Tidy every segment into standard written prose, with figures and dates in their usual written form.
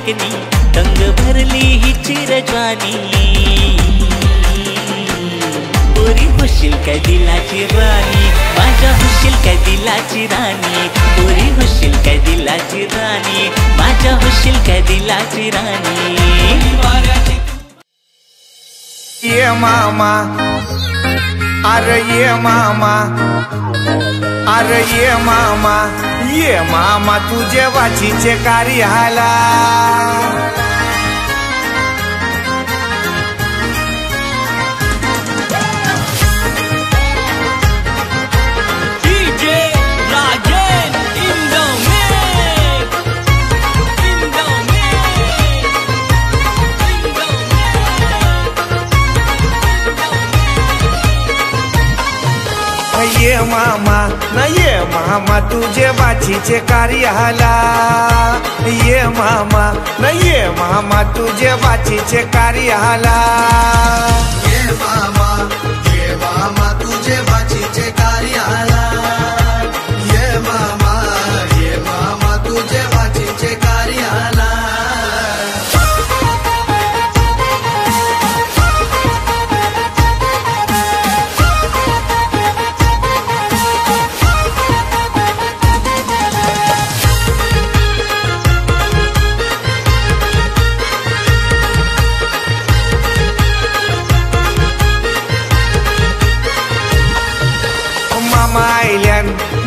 देखणी दंग भरली हिची रजवानी पोरी होशील काय दिलाची राणी माझ्या होशील काय दिलाची राणी पोरी होशील काय दिलाची राणी माझ्या होशील काय दिलाची राणी ये मामा अरे ये मामा अरे ये मामा तुझे वाचीचे कार्याला ये मामा न ये मामा तुझे बाचीचे कार्याला ये मामा न ये मामा तुझे बाचीचे कार्याला ये मामा तुझे बाचीचे कार्याला ये मामा तुझे बाचीचे कार्याला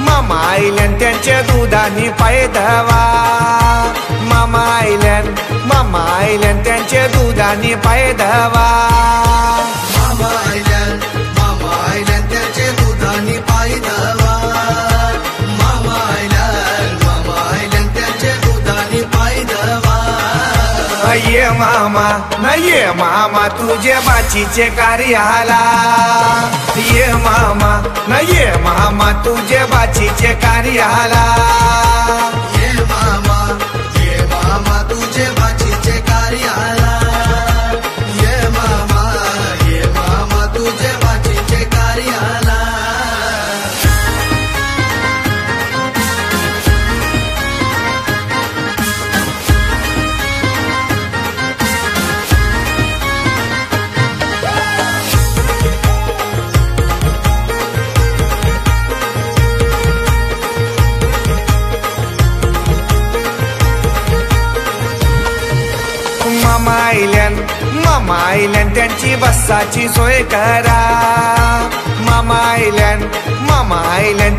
मामा आयल्यान त्यांच्या दुधानी पाय धवा मामा आयल्यान त्यांच्या दुधानी पाय धवा मामा आयल्यान त्याचे दुधानी पाय धवा मामा आयल्यान त्याचे दुधानी पाय धवा ये मामा न ये मामा तुझे बाचीचे कार्याला ये मामा न ये मामा तुझे बाचीचे कार्याला ये मामा तुझे बाचीचे कार्याला ये मामा तुझे बाचीचे कार्याला मामा आयल्यान त्यांची बसाची सोय करा मामा आयल्यान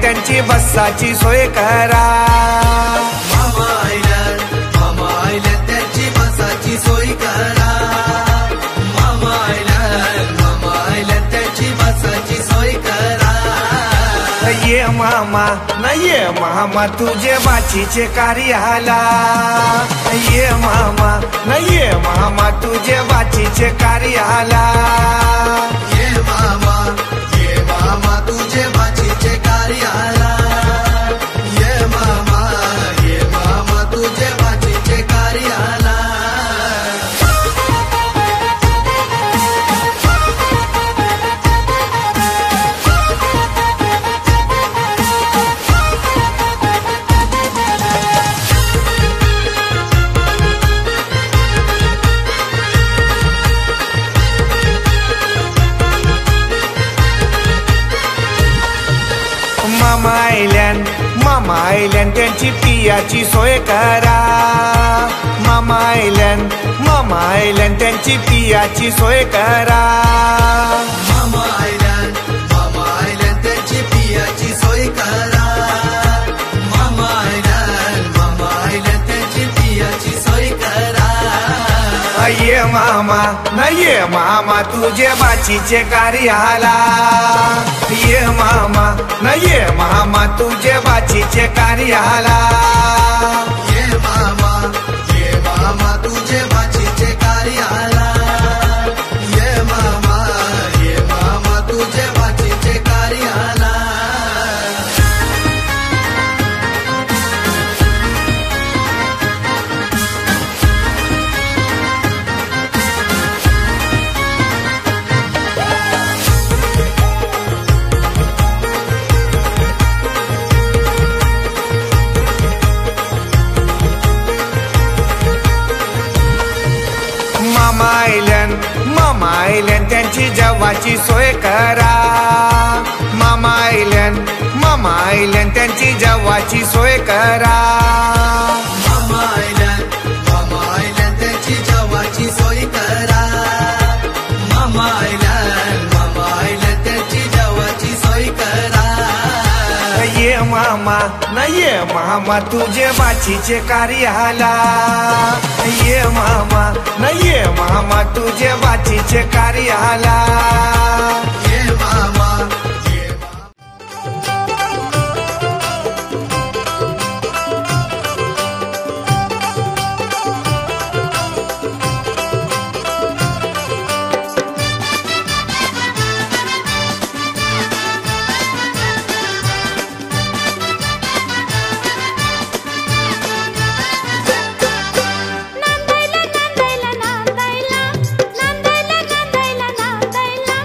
त्यांची बसाची सोय करा मामा आयल्यान त्यांची बसाची सोय करा मामा आयल्यान त्यांची बसाची सोय करा ये मामा न ये मामा तुझे बाचीचे कार्याला ये मामा न ये मामा तुझे बाचीचे कार्याला ये मामा तुझे बाचीचे कार्याला ये मामा तुझे बाचीचे कार्याला मामा आयल्यान त्यांची पियाची सोय करा मामा आयल्यान त्यांची पियाची सोय करा मामा आयल्यान त्यांची पियाची सोय करा मामा आयल्यान त्यांची पियाची सोय करा ये मामा न ये मामा तुझे बाचीचे कार्याला ये मामा न ये मामा तुझे बाचीचे कार्याला ये मामा तुझे बाचीचे कार्याला ये मामा तुझे बाचीचे कार्याला मामा आयल्यान त्यांची जेवाची सोय करा. मामा आयल्यान त्यांची जेवाची सोय करा. मामा आयल्यान त्यांची जेवाची सोय करा. मामा आयल्यान त्यांची जेवाची सोय करा. ये मामा न ये मामा तुझे बाचीचे कार्याला. ये मामा न ये मामा तुझे बाचीचे कार्याला. ये मामा नांदायला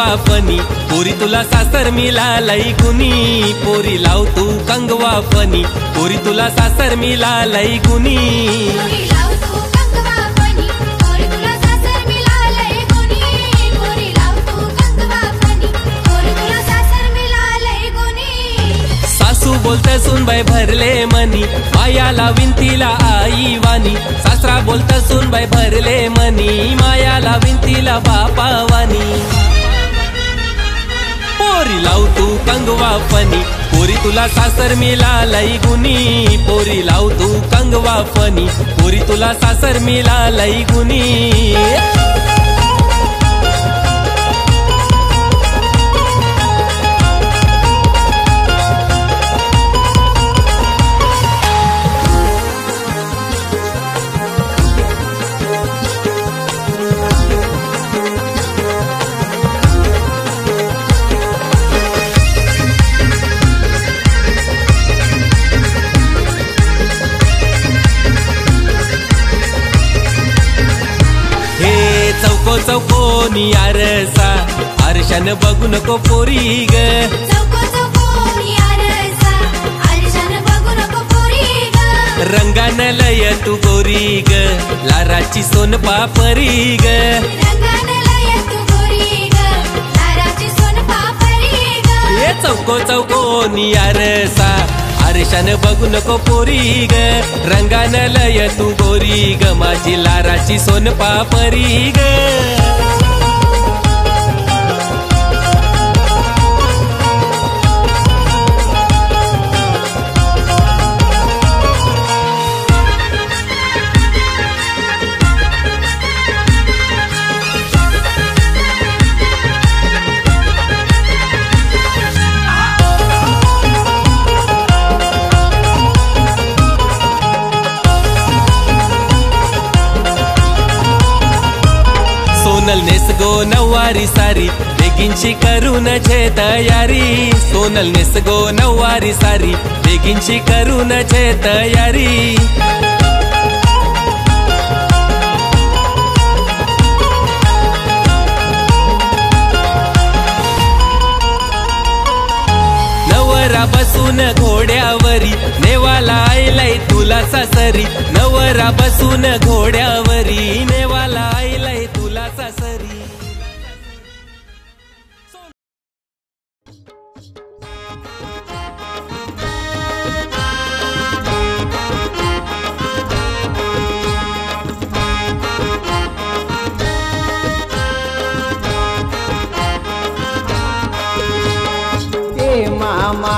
कंगवा फनी पोरी तुला सासर मिळालंय गुनी पोरी लाव तू कंगवा फनी पोरी तुला सासर मिळालंय गुनी बोलत सुनबाई भरले मनी मायाला विंतीला आई वाणी सासरा बोलत सुनबाई भरले मनी मायाला विंतीला बापा वाणी पोरी लाव तू कंगवा फनी पोरी तुला सासर मिळालंय गुनी पोरी लाव तू कंगवा फनी पोरी तुला सासर मिळालंय गुनी चौकोनी आरसा आरशान बघू नको पोरी ग रंगान लय तू गोरी ग लाराची सोन पापरी ग ये चौकोनी आरसा आरशान बघू नको पोरी ग रंगान लय तू गोरी ग माझी लाराची सोन पापरी ग सोनल नेस गो नववारी सारी बेगिनची करून छे तयारी सोनल नेस गो नववारी सारी बेगिनची करून छे तयारी नवरा बसून घोड्यावरी नेवाला आयलाय तुला सासरी नवरा बसून घोड्यावरी नेवाला आयलाय तुला सासरी मामा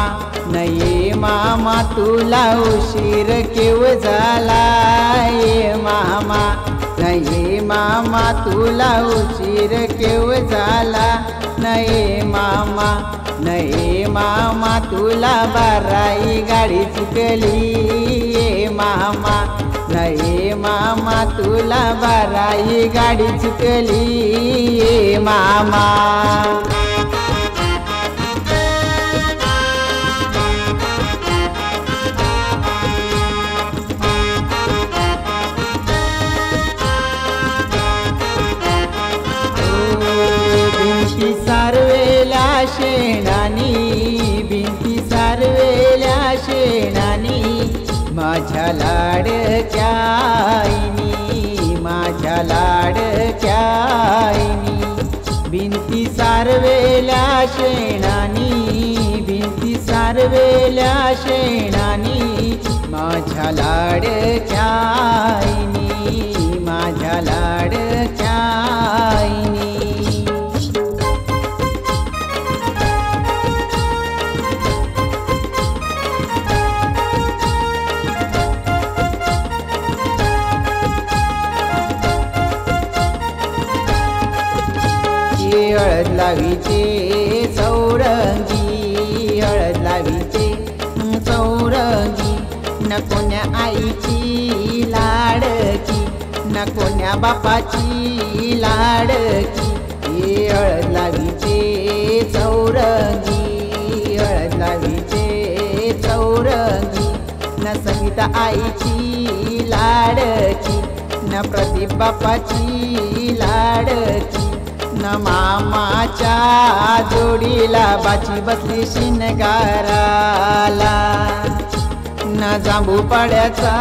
नये मामा तुला उशीर केव झाला ये मामा नये मामा तुला उशीर केव झाला नये मामा तुला बाराई गाडी चुकली ये मामा नये मामा तुला बाराई गाडी चुकली ये मामा भिंती सारवेल्या शेणानी माझ्या लाडक्या आईनी माझ्या लाडक्या आईनी भिंती सारवेल्या शेणानी भिंती सारवेल्या शेणानी माझ्या लाडक्या आईनी माझ्या लाडक्या आईनी हळद लावीचे चौरंगी हळद लावीचे चौरंगी न कोण्या आईची लाडकी न कोण्या बापाची लाडकी हळद लावीचे चौरंगी हळद लावीचे चौरंगी न संगीता आईची लाडकी न प्रदीप बापाची लाडकी न मामाच्या जोडीला बाची बसली शिनगाराला न जांभू पाड्याचा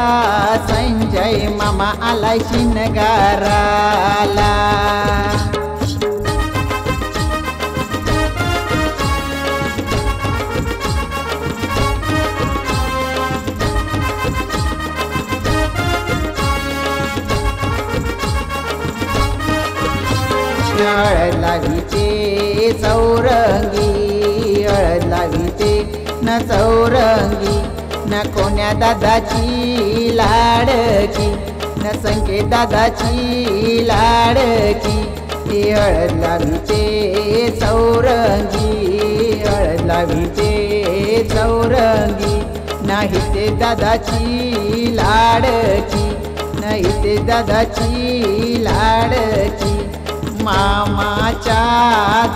संजय मामा आलाय शिनगाराला हळद लावीचे चौरंगी हळद लावीचे न चौरंगी न कोण्या दादाची लाडकी न संकेत दादाची लाडकी हळद लावीचे चौरंगी हळद लावीचे चौरंगी नाही ते दादाची लाडकी नाही ते दादाची लाडकी मामाच्या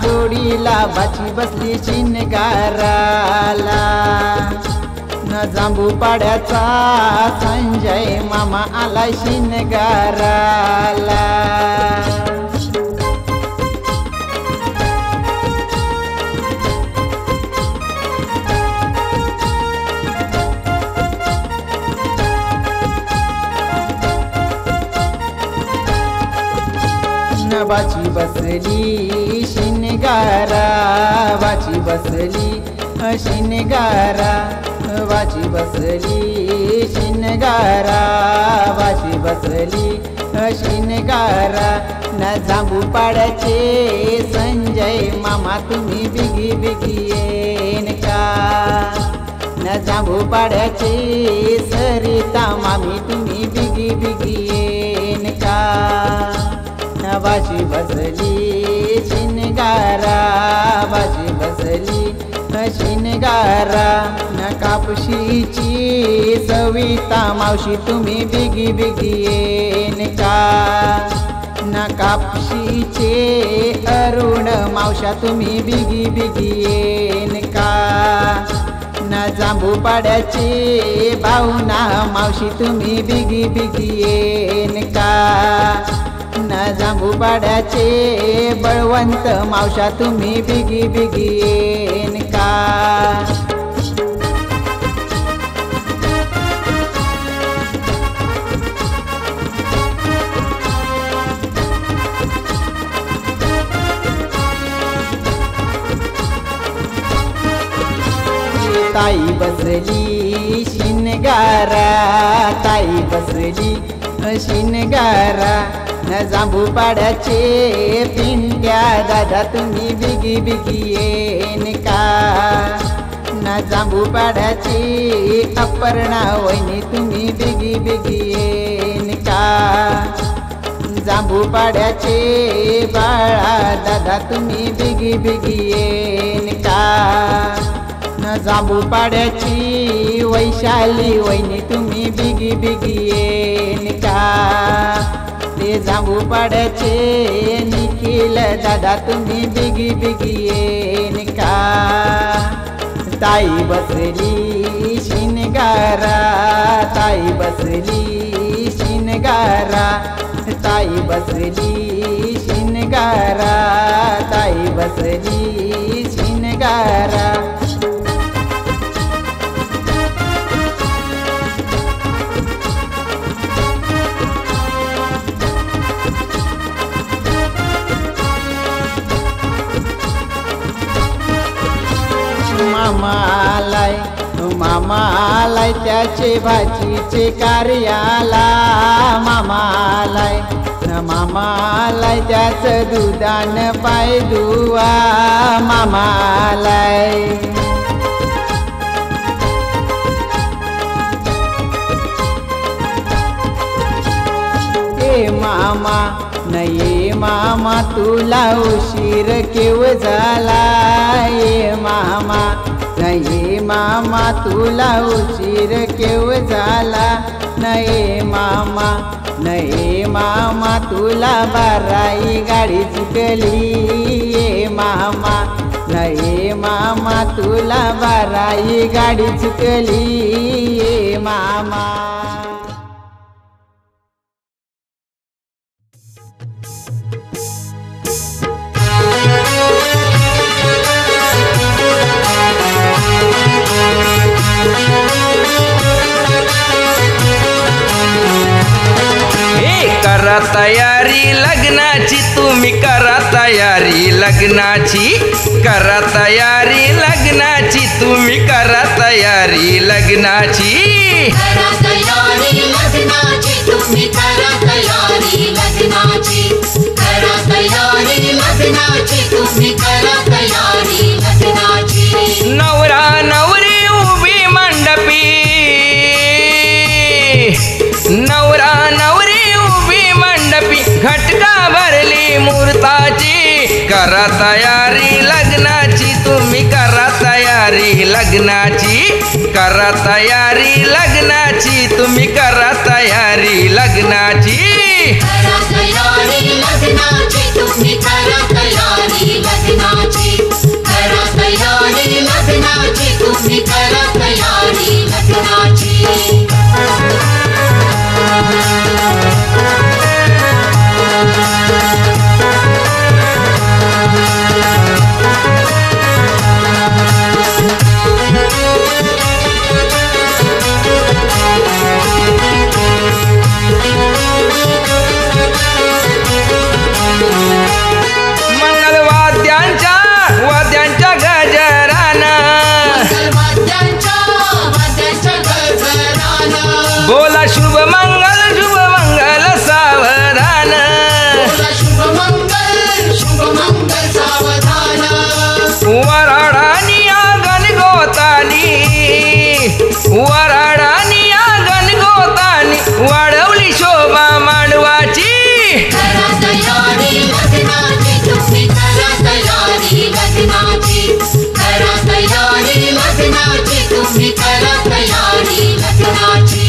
जोडीला बाची बसली शिनगाराला न जांभू पाड्याचा संजय मामा आला शिनगाराला बाची बसली शिनगारा बाची बसली शिनगारा बाची बसली शिनगारा बाची बसली शिनगारा न जांभू पाड्याचे संजय मामा तुम्ही बिगी बिगी येन का न जांभू पाड्याचे सरिता मामी तुम्ही बिगी बिगी येन का बाची बसली शिनगारा बाची बसली शिनगारा न कापशीची सविता मावशी तुम्ही बिगी बिगी येन का न कापशीचे अरुण मावशा तुम्ही बिगी बिगी येन का न जांभू पाड्याचे भावना मावशी तुम्ही बिगी बिगी येन का न जांभू पाड्याचे बळवंत मावशा तुम्ही बिगी बिगी येन का ताई बसली शिनगारा ताई बसली शिनगारा न जांभू पाड्याचे पिंट्या दादा तुम्ही बिगी बिगी येन का न जांभू पाड्याची अपर्णा वहिनी तुम्ही बिगी बिगी येन का जांभू पाड्याचे बाळा दादा तुम्ही बिगी बिगी येन का न जांभू पाड्याची वैशाली वहिनी तुम्ही बिगी बिगी येन का ते जांभू पाड्याचे निखिल दादा तुम्ही बिगी बिगी येन का ताई बसली शिनगारा ताई बसली शिनगारा ताई बसली शिनगारा ताई बसली शिनगारा मामालाय त्याचे भाजीचे कार्याला मामालाय मामालाय त्याचं दुधान पाय दुवा मामालाय ए मामा नाही मामा तुला उशीर केव झाला ए मामा नाही मामा तुला उशीर केव झाला नाही मामा नाही मामा तुला बाराई गाडी चुकली ए मामा नाही मामा तुला बाराई गाडी चुकली ए मामा करा तयारी लग्नाची, तुम्ही करा तयारी लग्नाची, करा तयारी लग्नाची, तुम्ही करा तयारी लग्नाची, करा तयारी लग्नाची, तुम्ही करा तयारी लग्नाची, करा तयारी लग्नाची, तुम्ही करा तयारी लग्नाची. नवरा नवरी उभी मंडपी, नवरा नवरी उभी मंडपी, घटका भरली मुहूर्ताची, करा तयारी लग्नाची, तुम्ही करा तयारी लग्नाची, करा तयारी लग्नाची, तुम्ही करा तयारी लग्नाची, करा तयारी लग्नाची, तुम्ही करा तयारी लग्नाची, करा तयारी लग्नाची, तुम्ही करा तयारी लग्नाची. वाद्यांच्या गजरानं, बोला शुभ मंगल सावधान, वराडानी आंगण गोतानी, वराडानी आंगण गोतानी, वाढवली शोभा मांडवाची, करा तयारी लग्नाची, तुम्ही करा तयारी लग्नाची, करा तयारी लग्नाची, तुम्ही करा तयारी लग्नाची.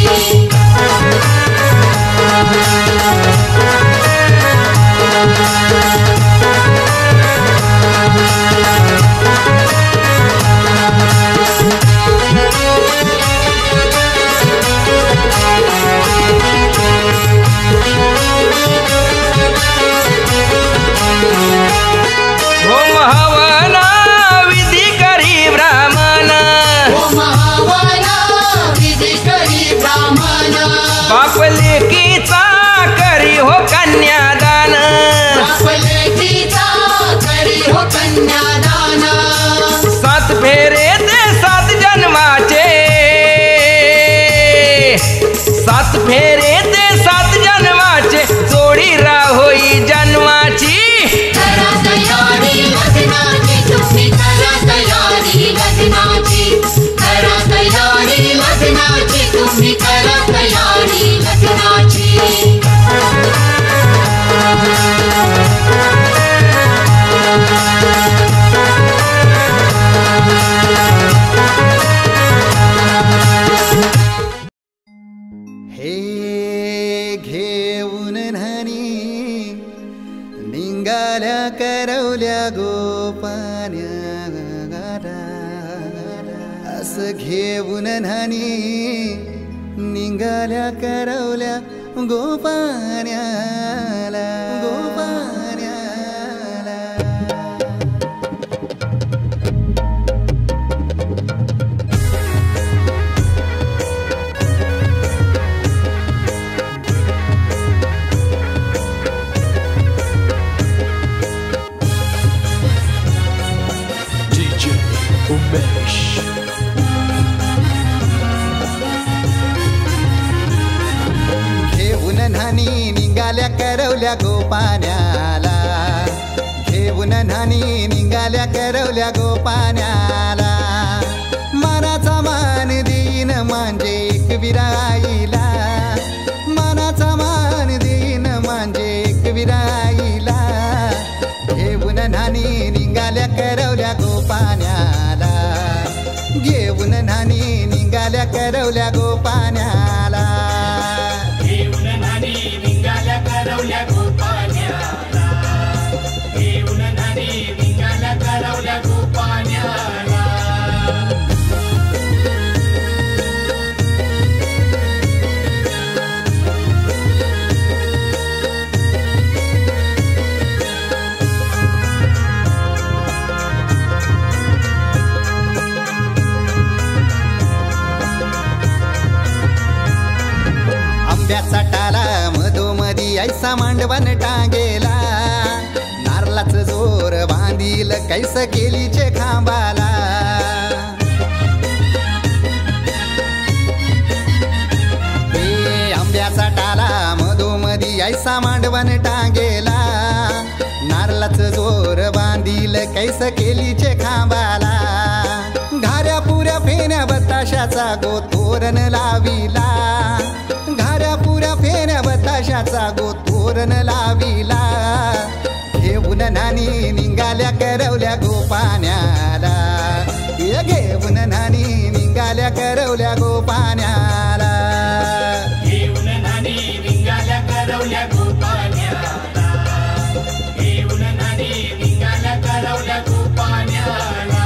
होम हवन विधी करी ब्राह्मण, होम हवन विधी करी ब्राह्मण, बाप लेकीचा करी हो कन्यादान, बाप लेकीचा करी हो कन्यादान, 7 फेरे ते 7 जन्माचे, 7 फेरे ते 7 जन्माचे, जोडी राहोई जन्माची, करा तयारी लग्नाची, तुम्ही करा तयारी लग्नाची, करा तयारी लग्नाची, तुम्ही करा तयारी लग्नाची. हे घेऊन न्हाणी निघाल्या करवल्या गोपान्या, असं घेऊन न्हाणी निघाल्या करवल्या गोपान्याला, गोपान्याला. घेऊन न्हाणी निघाल्या करवल्या गोपान्याला, घेऊन न्हाणी निघाल्या करवल्या गोपान्याला, मनाचा मान देईन म्हणजे एकविराईला, मनाचा मान देईन म्हणजे एकविराईला, घेऊन न्हाणी निघाल्या करवल्या गोपान्याला, घेऊन न्हाणी निघाल्या करवल्या गोपान्याला, घेऊन न्हाणी निघाल्या करवल्या गोपान्याला, घेऊन न्हाणी निघाल्या करवल्या गोपान्याला. आंब्याचा टाला मधोमधी ऐसा मांडवन टांगेला नारलाच जोर बांधील कैस केलीचे खांबाला आंब्याचा टाला मधोमधी ऐसा मांडवन टांगेला नारलाच जोर बांधील कैस केलीचे खांबाला घाऱ्या पुऱ्या फेण्या बताशाचा गोतोरण लाविला घाऱ्या पुऱ्या फेण्या बताशाचा गोतोरण लाविला घेऊन नानी निघाल्या करवल्या गोपाण्याला घेऊन नानी निघाल्या करवल्या गोपाण्याला घेऊन नानी निघाल्या करवल्या गोपाण्याला घेऊन नानी निघाल्या करवल्या गोपाण्याला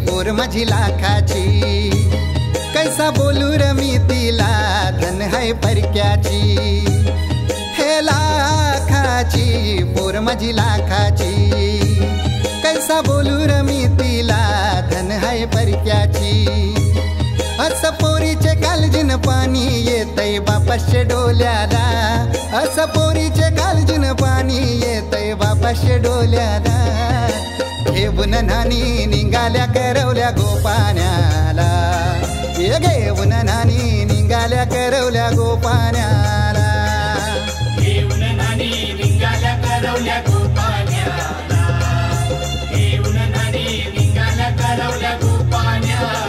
पोर माझी लाखाची कैसा बोलू र मी तिला धन है परक्याची हे लाखाची पोर माझी लाखाची कैसा बोलू र मी तिला धन है परक्याची अस पोरीचे कालजीन पाणी येतय बापाशे डोल्याला अस पोरीचे कालजीन पाणी येतय बापाशे डोल्याला घेऊन नानी निघाल्या करवल्या गोपाण्याला घेऊन नानी निघाल्या करवल्या गोपाण्याला घेऊन नानी निघाल्या करवल्या गोपाण्याला घेऊन नानी निघाल्या करवल्या गोपाण्याला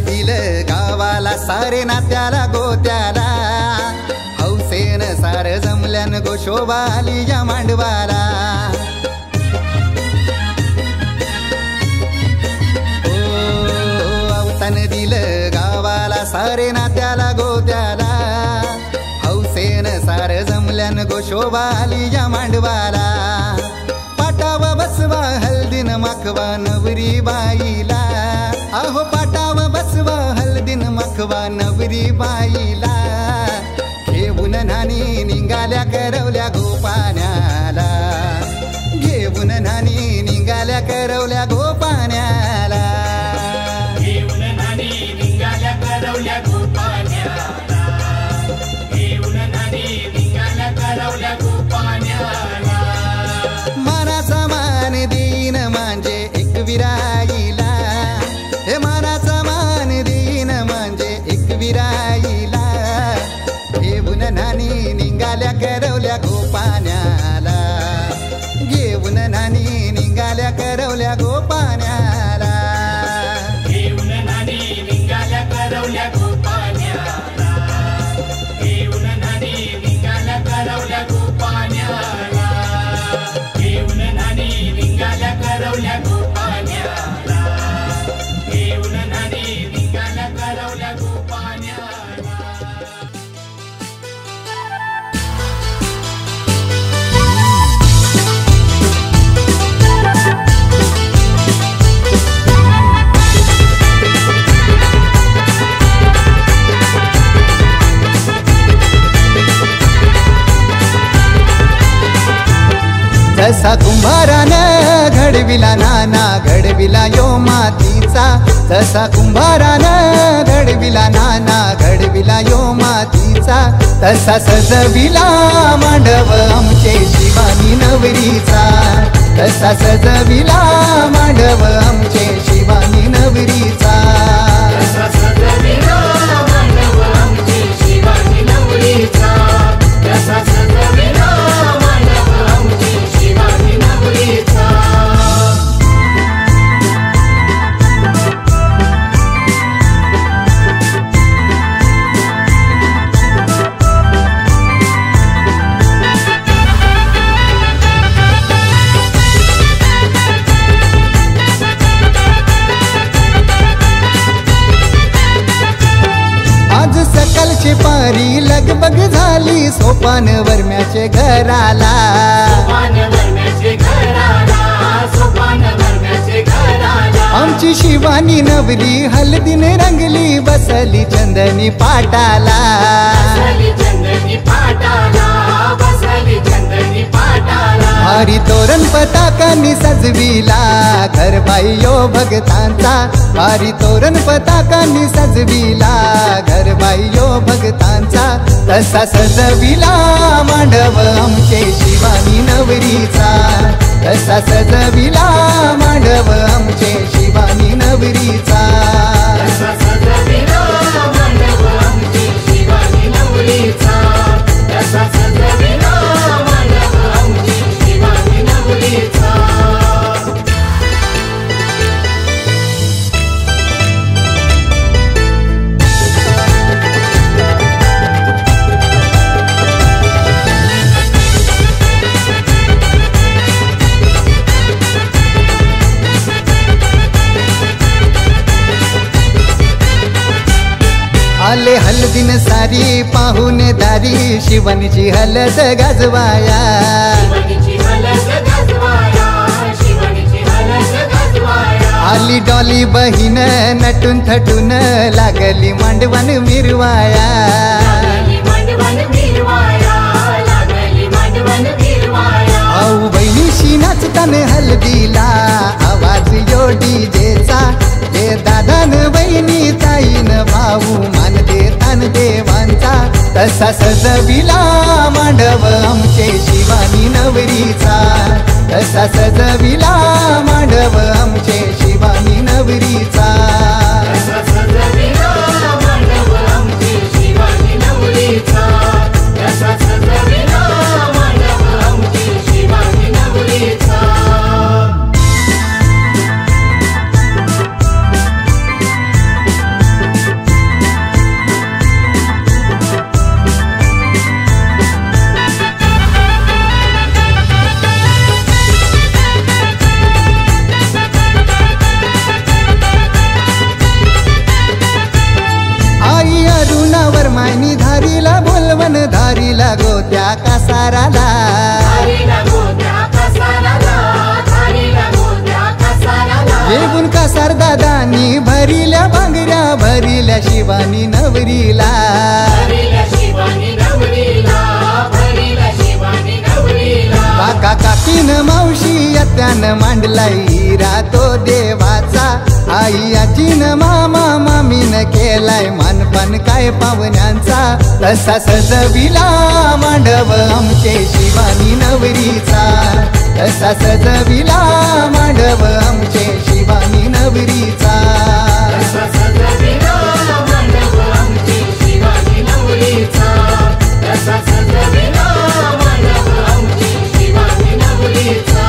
दिलं गावाला सारे नात्याला गोत्याला हौसेन सार जमल्यान गोशोबा आली या मांडवाला अवतान दिलं गावाला सारे नात्याला गोत्याला हौसेन सार जमल्यान गोशोबा आली या मांडवाला पाटावा बसवा हल्दीन माखवा नवरी बाईला अहो पाटावा बसवा हल्दीन माखवा नवरी बाईला घेऊन नानी निघाल्या करवल्या गोपाण्याला घेऊन नानी निघाल्या करवल्या गोपाण्याला घेऊन नानी निघाल्या करवल्या गोपाण्याला घेऊन नानी निघाल्या करवल्या गोपाण्याला मानाचा मान देईन म्हणजे एक विराईला हे मानाचा मान देईन म्हणजे एक विराईला घेऊन नानी निघाल्या करवल्या गोपाण्याला घेऊन नानी निघाल्या करवल्या गोपाण्याला घेऊन नानी निघाल्या करवल्या गोपाण्याला घेऊन नानी निघाल्या करवल्या गोपाण्याला घेऊन नानी निघाल्या करवल्या गोपाण्याला घेऊन नानी निघाल्या करवल्या गोपाण्याला जसा कुंभारानं घडविला नाना घडविला यो मातीचा जसा कुंभारानं घडविला नाना घडविला यो मातीचा तसा सजविला मांडव आमचे शिवानी नवरीचा तसा सजविला मांडव आमचे शिवानी नवरीचा तसा सजविला मांडव आमचे शिवानी नवरीचा तसा सजविला मांडव आमचे शिवानी नवरीचा परी लगबग झाली सोपान वरम्याचे घराला. आमची शिवानी नवरी हलदीने रंगली बसली चंदनी पाटाला. भारी तोरण पताकांनी सजविला घरबाई यो भगतांचा. भारी तोरण पताकांनी सजविला घरबाई यो भगतांचा. तसा सजविला मांडव आमचे शिवानी नवरीचा. तसा सजविला मांडव आमचे शिवानी नवरीचा. तसा सजविला मांडव आमचे शिवानी नवरीचा. तसा सजविला मांडव आमचे शिवानी नवरीचा. आले हलदीन सारी पाहून दारी शिवानीची हलद गाजवाया. आली डॉली बहीण नटून थटून लागली मांडवण मिरवाया. भाऊ बहिणीशी नाचताना हलदीला आवाज यो डीजेचा. हे दादान बहिणी ताईन भाऊ मान देतान देवांचा. तसा सजविला मांडव आमचे शिवानी नवरीचा. तसा सजविला मांडव आमचे शिवानी नवरीचा. तसा सजविला मांडव आमचे शिवानी नवरीचा. तसा सजविला मांडव आमचे शिवानी नवरीचा. मायनी धारीला बोलवन धारीला गोत्या कासाराला. येऊन कासार दादानी भरिल्या भांगऱ्या भरिल्या शिवानी नवरीला. काका काकीन मावशी यात्यान मांडलाय हिरा तो देवाचा. आई आजीन मामा मामीन केलाय मानपान काय पाहुण्यांचा. तसा सजविला मांडव आमचे शिवानी नवरीचा. तसा सजविला मांडव आमचे शिवानी नवरीचा. तसा सजविला मांडव आमचे शिवानी नवरीचा. तसा सजविला मांडव आमचे शिवानी नवरीचा.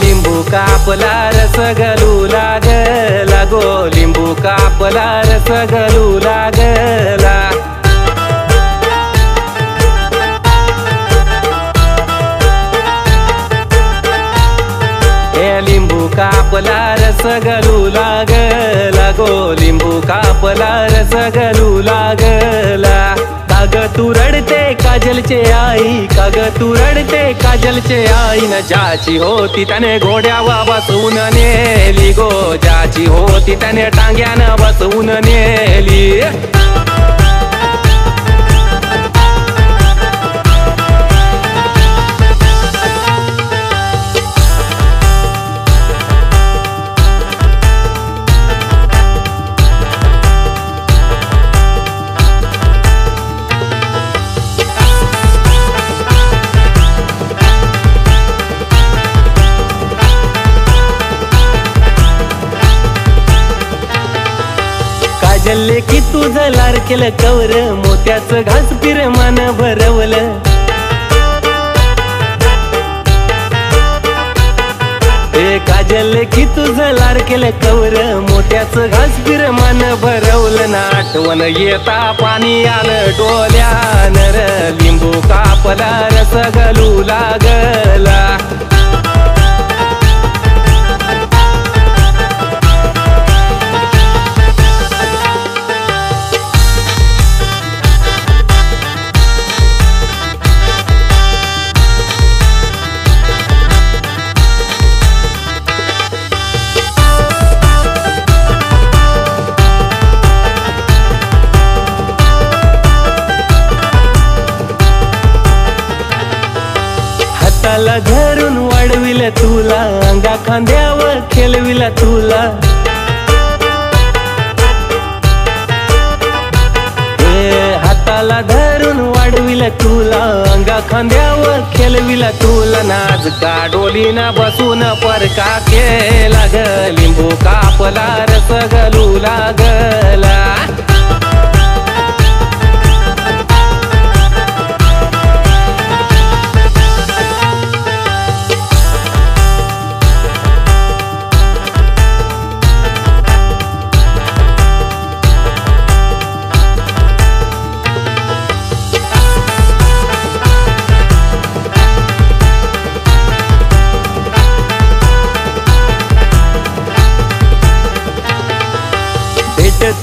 लिंबू कापला रस गलू लागला गो. लिंबू कापला रस गलू लागला. लिंबू कापला रस गलू लागला गो. लिंबू कापला रस गलू लागला. काग तू रडते काजलचे आई. काग तू रडते काजलचे आई. न ज्याची होती त्याने घोड्यावा बसवून नेली गो. ज्याची होती त्याने टांग्यानं बसवून नेली. काजल की तुझं लाडकेलं कवर मोत्याचं घास पिरमान भरवलं काजल की तुझं लाडकेलं कवर मोत्याचं घास पिरमान भरवलं ना आठवण येता पाणी आलं डोल्यानं र लिंबू कापला रस गलू लागला हाताला धरून वाढविलं तुला अंगा खांद्यावर खेळविला तुला हाताला धरून वाढविलं तुला अंगा खांद्यावर खेळविला तुला नाच का डोलीना बसून परका केला ग लिंबू कापला रस गलू लागला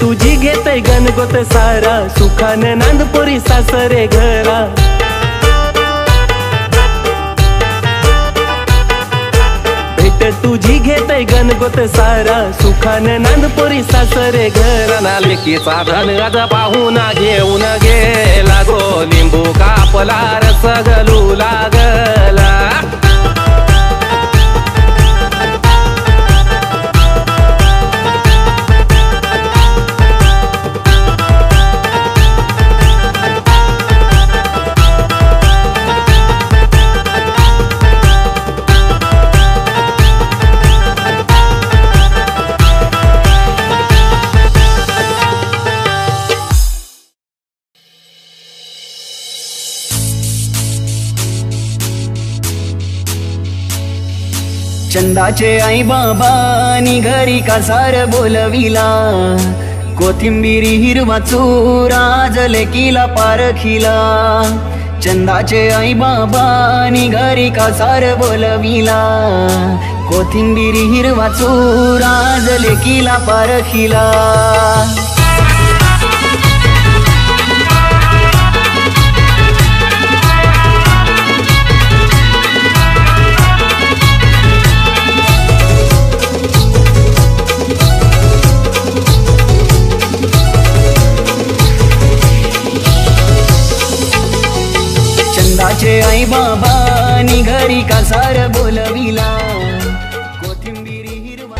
तुझी घेतय गणगोत सारा सुखाने नांदपोरी सासरे घरा भेट तुझी घेतय गणगोत सारा सुखाने नांदपोरी सासरे घरा नाले की साधन आज पाहून घेऊन गेला गो लिंबू कापला रस गलू लागला चंदाचे आई बाबानी घरी कासार बोलविला कोथिंबिरी हिरवा चुरा जले किला पारखिला चंदाचे आई बाबानी घरी कासार बोलविला कोथिंबिरी हिरवा चुरा जले किला पारखिला चंदाचे आई बाबानी घरी कासार बोलविला कोथिंबिरी हिरवा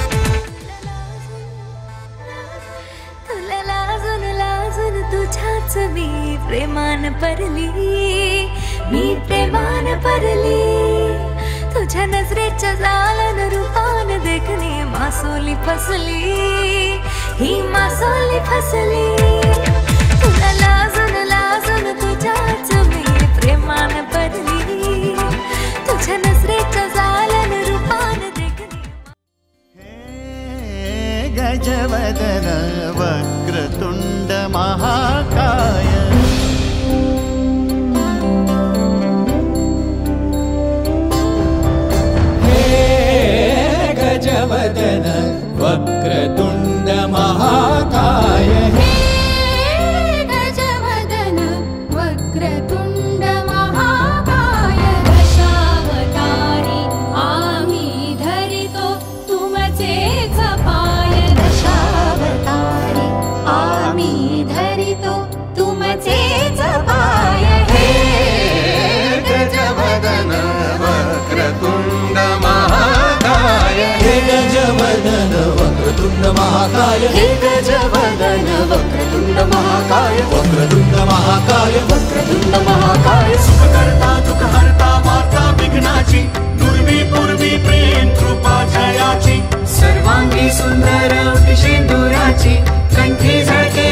तुला लाजून लाजून तुझ्याच मी प्रेमान परली मी प्रेमान परली तुझ्या नजरेच्या जालन रूपान देखणे मासोली फसली ही मासोली फसली तुला लाजून लाजून तुझ्याच मी प्रेमान परली तुझ्या नजरेच्या जालन रूपान देखणे गजवदन वक्रतुंड महाकाय गजवदन वक्रतुंड महाकाय गजवदन वक्रतुंड महाकाय दशावतारी आम्ही धरितो तुमचेच पाय दशावतारी आम्ही धरितो तुमचेच पाय हे गजवदन वक्रतुंड महाकाय हे गजवदन वक्रतुंड महाकाय हे गजवदन वक्रतुंड महाकाय वक्रतुंड महाकाय वक्रतुंड महाकाय सुखकर्ता दुःखहर्ता माता विघ्नाची दुर्वी पूर्वी प्रेम कृपा जयाची सर्वांगी सुंदर सिंदुराची कंठी झळके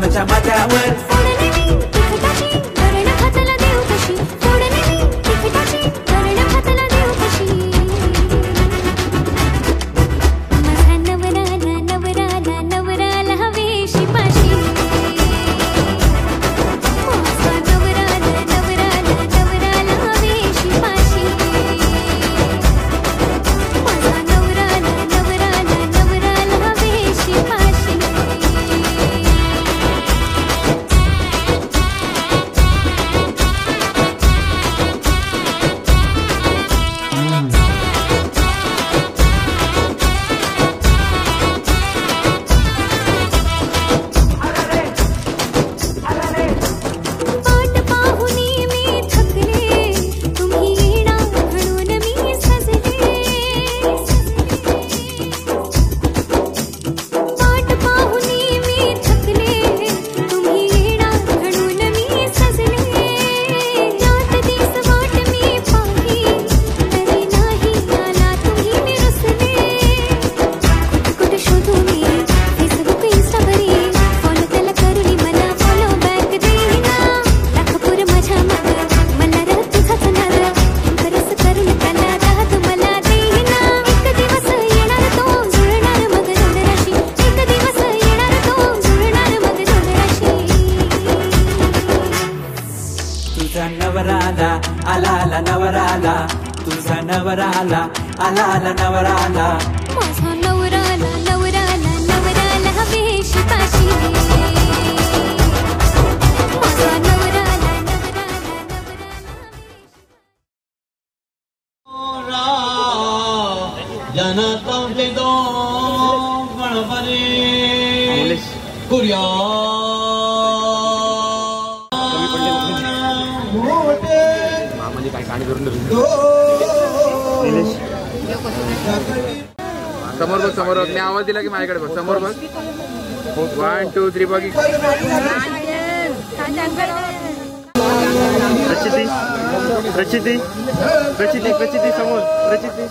रामच्या माथ्यावर तुझा नवराला आला नवराला माझा नवराला नवराला नवराला हवेशी पाशी माझा नवराला नवराला जना तवले दो गणपती कुर्या समोर बघ समोर बघ. मी आवाज दिला की माझ्याकडे बघ. समोर बघ. 1 2 3 बघ. प्रचिती प्रचिती प्रचिती प्रचिती समोर प्रचिती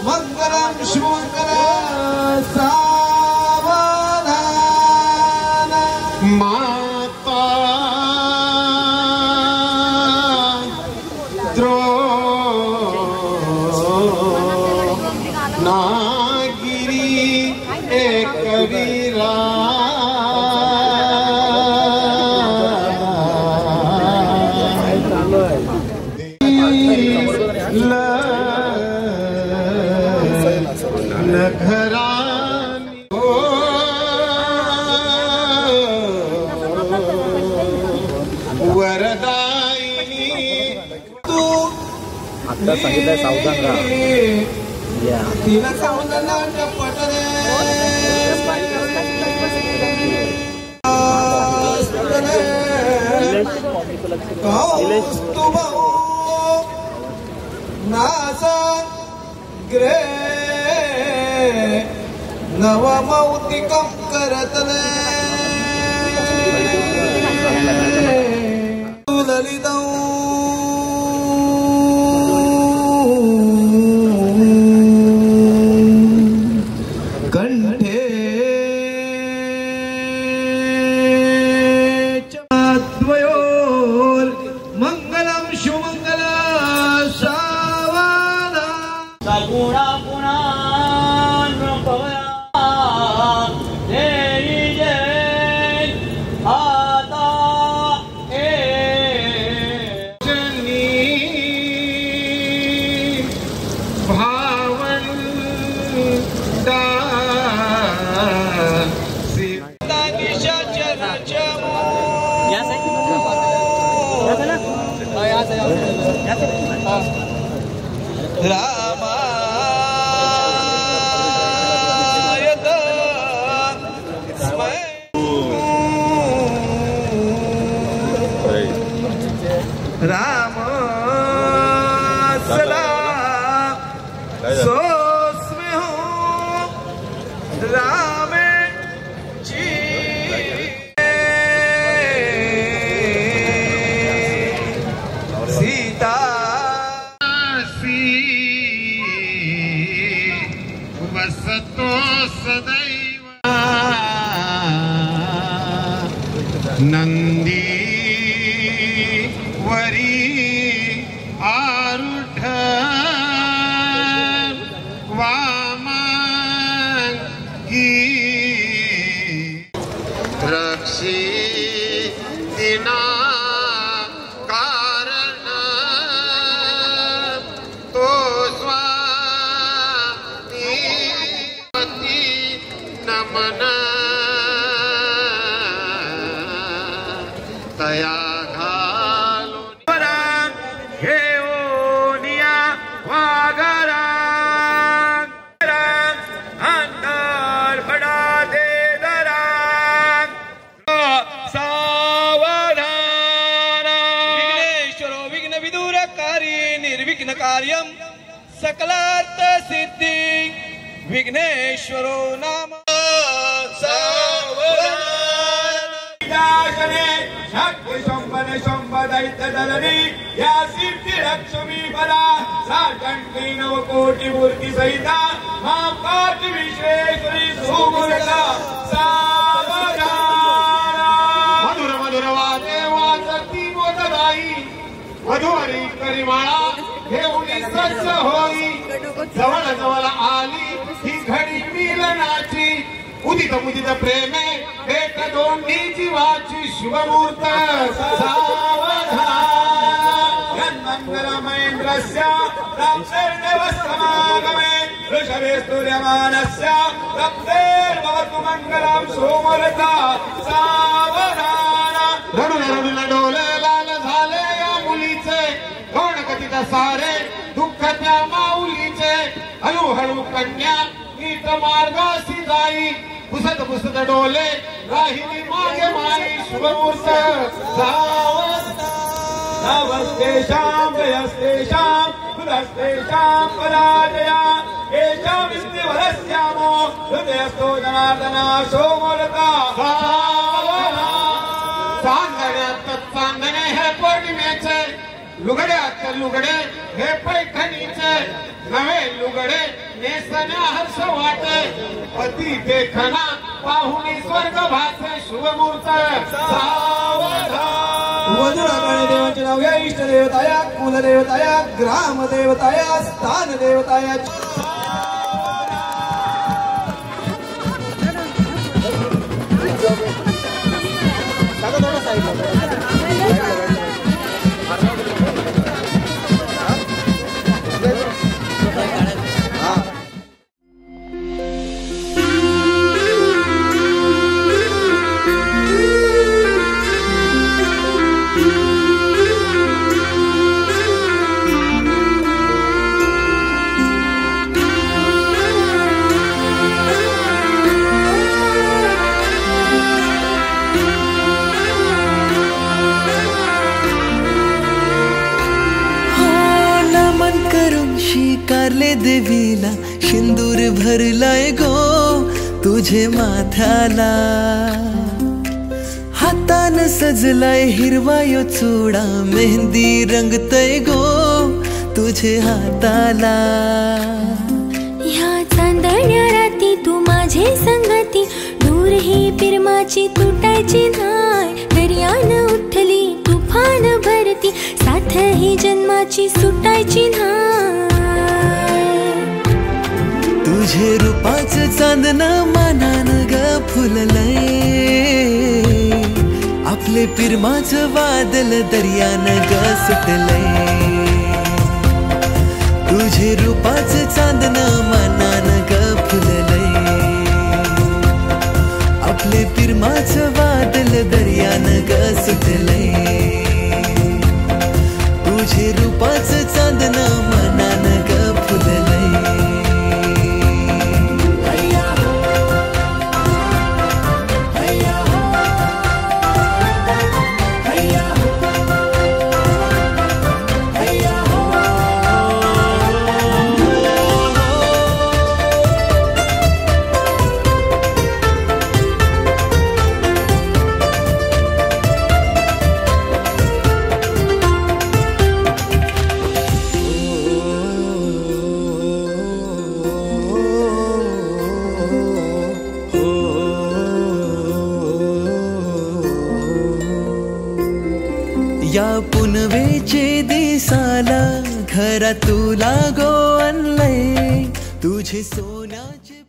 मंगलम शुभंकरम आता सांगितलंय सावधान राहा. तिला सावधानाच्या पटरे ग्रे नवमौतिकं करतले ललितं कंठे द्वयोर मंगलम शुमंगला सावना सगुणा पुणा नृपया देवी जय आता जनी भावंता सीता निशाचर चमो रामायत स्मय राम सदा सोस्मे हो रामे जी सीता वसतो सदैव नंदी वरी आरूढ वामगी रक्षी दिना कारण तो स्वामी पती नमन तया घालो घेऊनिया वागरा अंतर बडा दे दरा सावधान विघ्नेश्वरो विघ्न विदूरकारी निर्विघ्न कार्यम सकलार्थ सिद्धी विघ्नेश्वरो नाम या सिद्धी लक्ष्मी बरा साठ्यांशी नवकोटी मूर्ती सहिता महापाठ विश्वेश्वरी सुमूर्ता मधुर मधुर वादे वाजती मोदबाई मधुवरी करिमाळा घेऊन सज्ज होई जवळ जवळ आली ही घडी मिलनाची उदित मुदित प्रेमे भेट दोन्ही जीवाची शुभमुहूर्त सावधान महेंद्रस्य समागमे ऋषभे स्तूर्यमानस्य रक्तेर्भवतु मंगलम सोमरता सावधान रडून रडून डोले लाल झाले या मुलीचे कोण कथित सारे दुःख त्या माऊलीचे हळूहळू कन्या नीत मार्गासी जाई पुसत पुसत डोले राहिली मागे माई शुभमुहूर्त नमस्तेषां जयस्तेषां पुनस्तेषां पराजया येषां विष्णुवरस्यामो हृदयस्थो जनार्दना सोमलता चांदण्यात चांदणे हे पौर्णिमेचे लुगड्यात लुगडे हे पैठणीचे नवे लुगडे नेसण्या हर्ष वाटे पती देखना पाहुणी स्वर्ग भासे शुभमुहूर्त वधूराकडे देवाचे नाव या इष्ट देवताया कुलदेवताया ग्रामदेवताया स्थान देवताया कारले देवीला सिंदूर भरलाय गो तुझे माथ्याला हातान सजलाय हिरवायो चुडा मेहंदी रंगतय गो तुझे हाताला ह्या चांदण्या राती तू माझे संगती दूर ही पिरमाची तुटायची नाय दर्यान उठली तुफान भरती साथ ही जन्माची सुटायची नाय तुझे रूपाचं चांदन मानान ग फुललय आपले पिरमाचं वादल दर्यान ग सुटलय तुझे रूपाचं चांदन मानान ग फुललय आपले पिरमाचं वादल दर्यान ग सुटलय तुझे रूपाचं चांदन मानान ग फुललय या पुनवेचे दिसाला घरा तुला गो आणलंय तुझे सोन्याचे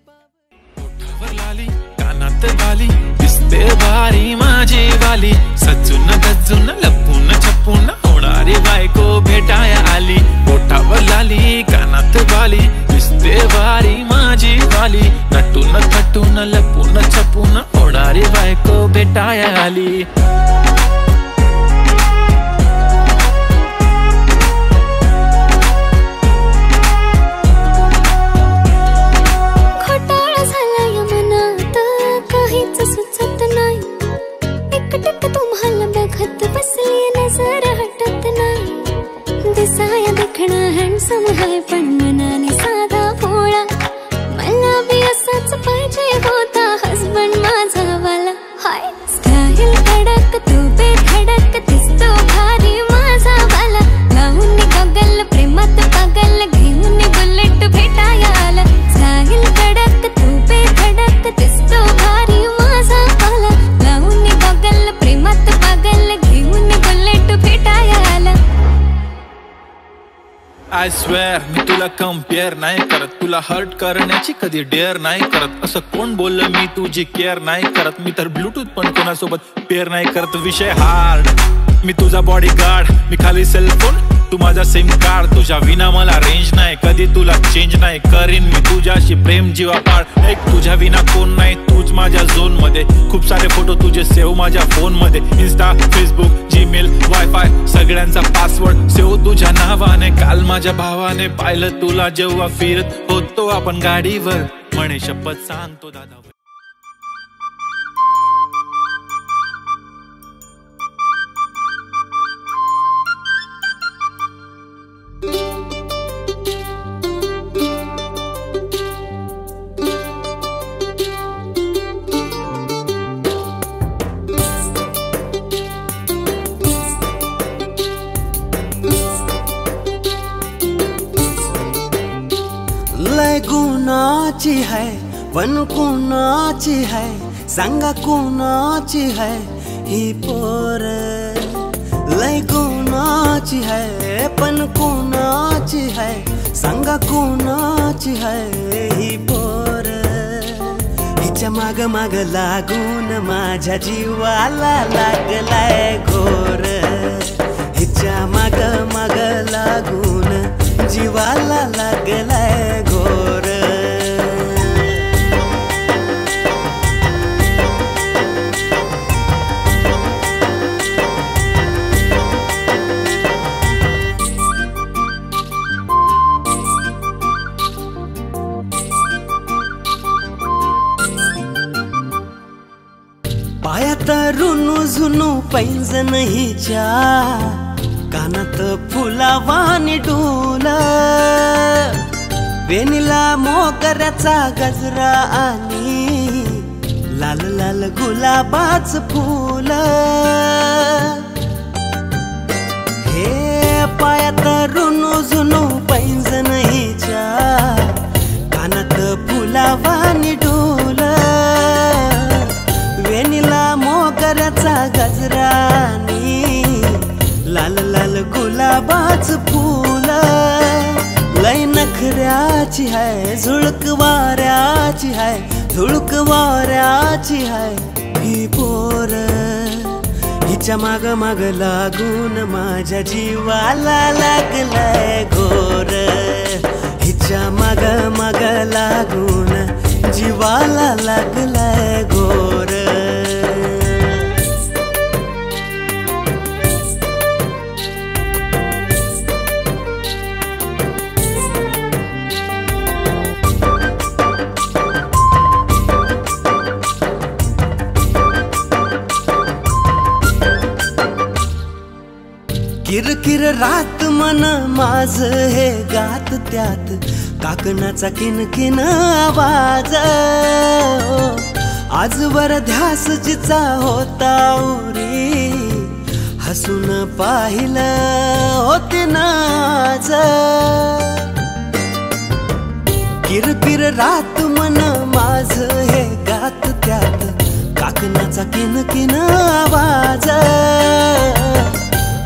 ओठावर लाली कानात बाली दिसते भारी माझी वाली सजून गजून लपून छपून होणारी बायको भेटाया आली ओठावर लाली कानात बाली दिसते भारी माझी वाली नटून थटून लपून छपून होणारी बायको भेटाया आली तुम्हाला बघत बसली नजर हटत नाही दिसाया देखणा हँडसम हाय पण मनाने साधा भोळा मला बी असाच पाहिजे होता हसबंड माझा वाला हाय स्टाईल कडक तू बेधडक दिसतो भारी माझा वाला लावून गगल प्रेमात पागल घेऊन बुलेट भेटाया आला स्टाईल कडक तू बेधडक दिसतो भारी माझा वाला लावून गगल प्रेमात पागल घेऊन बुलेट भेटाया आला I swear मी तुला कंपेअर नाही करत तुला हर्ट करण्याची कधी डेअर नाही करत असं कोण बोललं मी तुझी केअर नाही करत मी तर ब्लूटूथ पण कोणासोबत पेअर नाही करत विषय हार्ड मी तुझा बॉडी गार्ड मी खाली सेलफोन तू माझा सिम कार्ड तुझ्या विना मला रेंज नाही कधी तुला चेंज नाही करीन मी तुझ्याशी प्रेम जीवापाड एक तुझ्या विना कोण नाही तूच माझ्या झोन मध्ये खूप सारे फोटो तुझे सेव्ह माझ्या फोन मध्ये इंस्टा फेसबुक जीमेल वायफाय सगळ्यांचा पासवर्ड सेव्ह तुझ्या नावाने काल माझ्या भावाने पाहिलं तुला जेव्हा फिरत होतो आपण गाडीवर म्हणे शपथ सांगतो दादा गुनाची है पण कुणाची है सांगा कुणाची है ही पोर लय गुनाची है पण कुणाची है सांगा कुणाची है ही पोर हिच्या माग माग लागून माझ्या जीवाला लागलाय घोर हिच्या माग माग लागून जीवाला लागलाय घोर पायात रुनू झुनू पैंजण हिच्या कानात फुलावानी डोल वेणीला मोगऱ्याचा गजरा आणि लाल लाल गुलाबाच फूल हे पायात रुनू झुनू पैंजण हिच्या कानात फुलावानी डोल वेणीला मोगऱ्याचा गजरानी लाल लाल गुलाबाच फूल लय नखऱ्याची है झुळक वाऱ्याची है झुळक वाऱ्याची है ही पोर हिच्या माग माग लागून माझ्या जीवाला लागलाय घोर हिच्या माग माग लागून जीवाला लागलाय घोर किरकिर रात मन माझ हे गात त्यात काकणाचा किनकिन आवाज आजवर ध्यास जिचा होता उरी हसून पाहिलं होते नाज किरकिर रात मन माझ हे गात त्यात काकणाचा किनकिन आवाज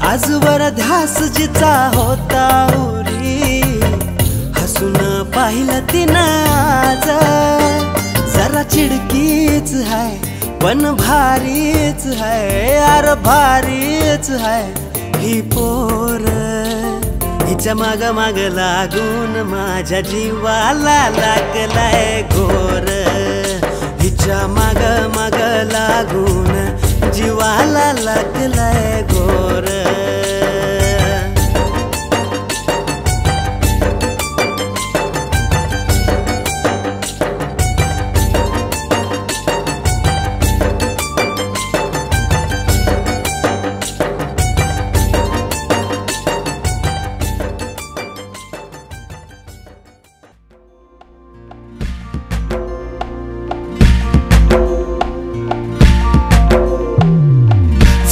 आजवर ध्यास जिचा होता उरी, हसून पाहिलं तिनं आज. जरा चिडकीच हाय पण भारीच हाय, यार भारीच हाय ही पोर. हिच्या माग माग लागून माझ्या जीवाला लागलाय घोर. हिच्या माग माग लागून जीवाला लागलाय घोर.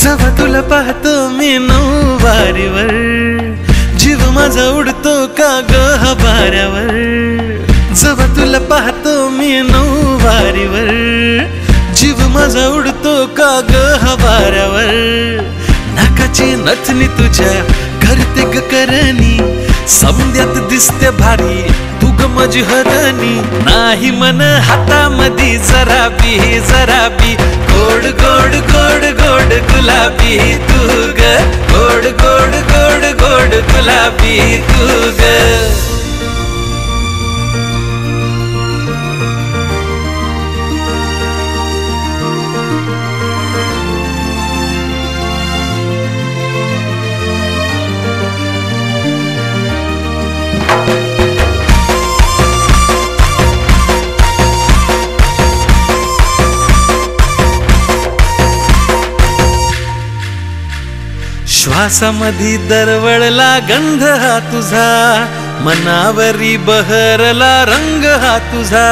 जेव्हा तुला पाहतो मी नऊवारीवर, जीव माझा उडतो का ग हबाऱ्यावर. जेव्हा तुला पाहतो मी नऊवारीवर, जीव माझा उडतो का ग हबाऱ्यावर. नाकाची नथनी तुझ्या करते ग करणी, समद्यात दिसते भारी तू ग माझी हरणी. नाही मन हातामध्ये जरा बी गोड गोड गोड गोड गुलाबी तू ग. गोड गोड गोड गोड गुलाबी तू ग. श्वासामध्ये दरवळला गंध हा तुझा, मनावरी बहरला रंग हा तुझा.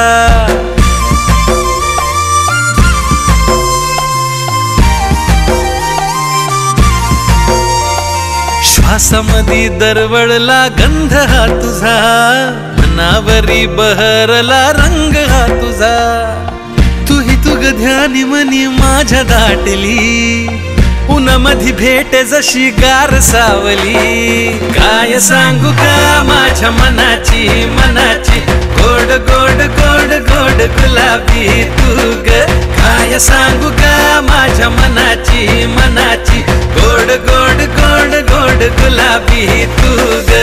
श्वासामध्ये दरवळला गंध हा तुझा, मनावरी बहरला रंग हा तुझा. तुही तुग ध्यानी मनी माझ्या दाटली, उन्हामध्ये भेट जशी गार सावली. काय सांगू का माझ्या मनाची गोड गोड गोड गोड गुलाबी तू ग. काय सांगू का माझ्या मनाची गोड गोड गोड गोड गुलाबी तू ग.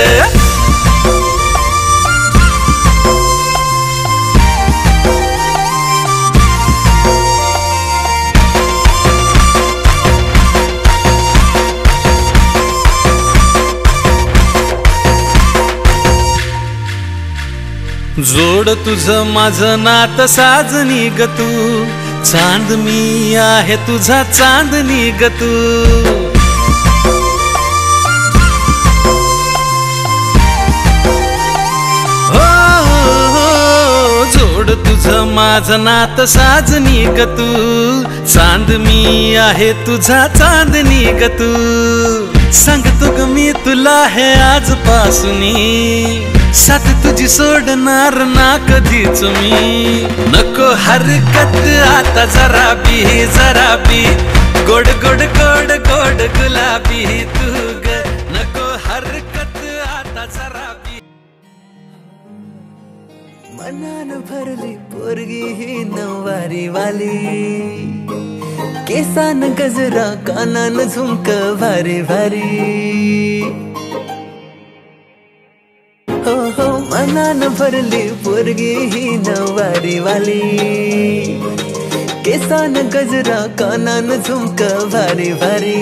जोड तुझं माझं नात साजनी ग तू, चांद मी आहे तुझा चांदणी ग तू. हो जोड तुझं माझं नात साजनी ग तू, चांद मी आहे तुझा चांदणी ग तू. सांगतो ग मी तुला हे आजपासूनी, साथ तुझी सोडणार ना कधीच मी. नको हरकत आता जरा बी गोड गोड गोड गोड गुलाबी तू ग. नको हरकत आता जरा बी. मनान भरली पोरगी ही नऊवारी वाली, केसान गजरा कानान झुमक भारी भारी. हो हो मनान भरली पोरगी ही नऊवारी वाली, केसान गजरा कानान झुमक भारी भारी.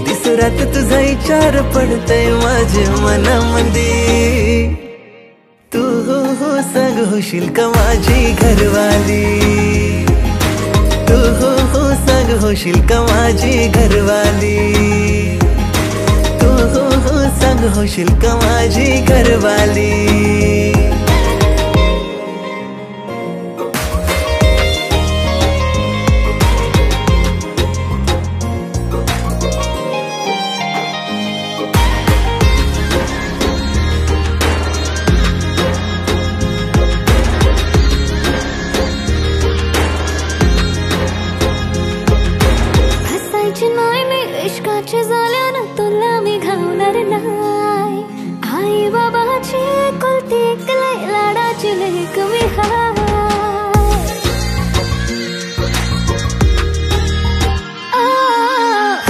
दिसरात तुझा विचार पडतय माझ्या मनामध्ये. तू हो सांग होशील का माझी घरवाली. तू हो सांग होशील का माझी घरवाली. तू हो सांग होशील का माझी घरवाली. हसायची नाही मी इश्काचे झाले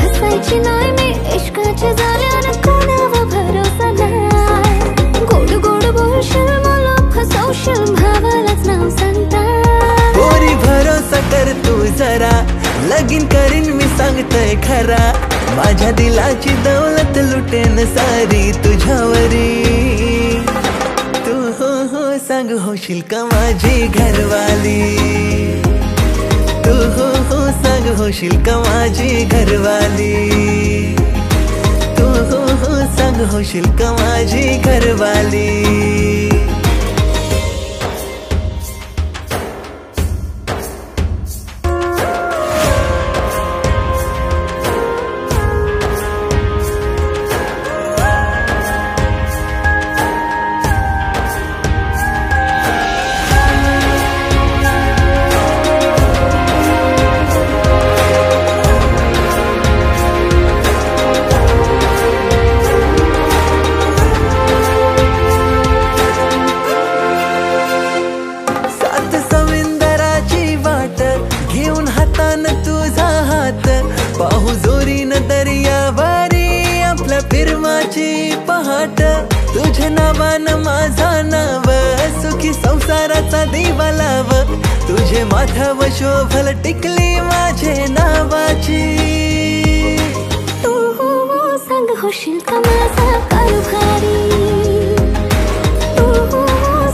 हसायची नाही मी इश्काच्या जाळ्यानं कोणावर भरोसा नाही गोड गोड बोलशील मला फसवशील भावालाच नाव सांगता पोरी भरोसा कर तू जरा लगीन करीन मी सांगतय खरा माझ्या दिलाची दौलत लुटेन सारी तुझ्यावरी तू हो हो सांग होशील का माझी घरवाली तू हो हो सांग होशील का माझी घरवाली तू हो हो सांग होशील का माझी घरवाली तुझे नावानं माझा नाव सुखी संसाराचा दिवा लाव तुझे माथावर शोभल टिकली माझे नावाची तू हो सांग होशील का माझा कारभारी तू हो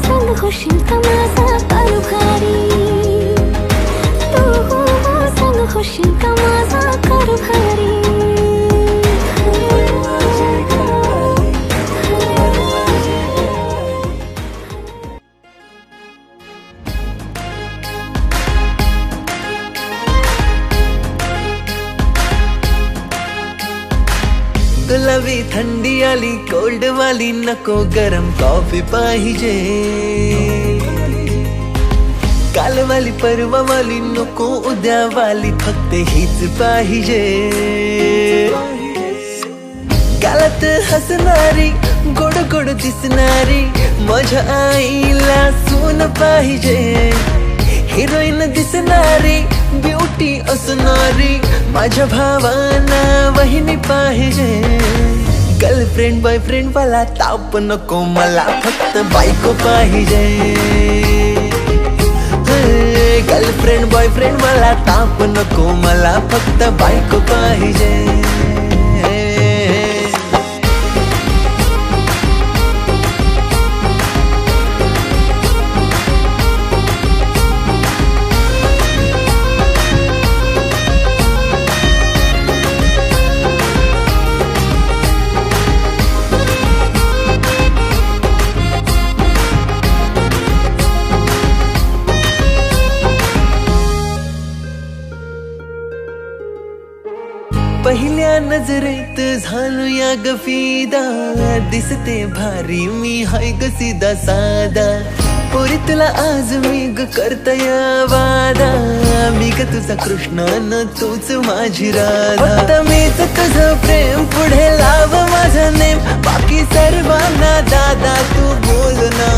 सांग होशील का माझा कारभारी तू हो सांग होशील का माझा कारभारी गुलाबी थंडी आली कोल्ड वाली नको गरम कॉफी पाहिजे काल वाली परवा वाली नको उद्या वाली फक्त हीच पाहिजे गालात हसणारी गोड गोड दिसणारी माझ्या आईला सून पाहिजे हिरोईन दिसणारी ब्युटी असणारी माझ्या भावाना वहिनी पाहिजे गर्लफ्रेंड बॉयफ्रेंड वाला ताप नको मला फक्त बायको पाहिजे गर्लफ्रेंड बॉयफ्रेंड वाला ताप नको मला फक्त बायको पाहिजे पहिल्या नजरेत झालो या गफिदा दिसते भारी मी हाय ग सीधा साधा पोरी तुला आज मी ग करतया वादा मी ग तुझा कृष्ण न तूच माझी राधा फक्त मीच तुझं प्रेम पुढे लाव माझं नेम बाकी सर्वांना दादा तू बोल ना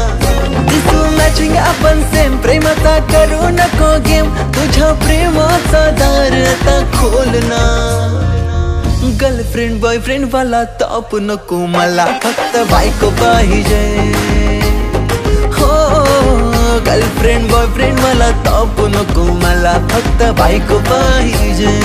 दिसू मॅचिंग आपण सेम प्रेमाचा करू नको गेम तुझ्या प्रेमाचा दार आता खोल ना गर्लफ्रेंड बॉयफ्रेंड वाला ताप नको मला फक्त बायको पाहिजे हो गर्लफ्रेंड बॉयफ्रेंड वाला ताप नको मला फक्त बायको पाहिजे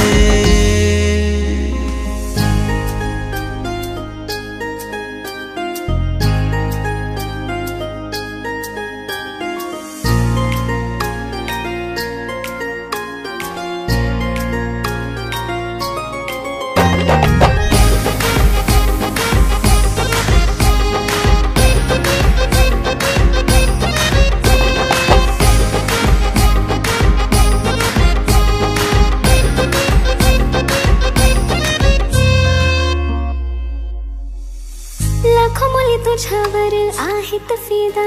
तुझ्यावर आहेत फिदा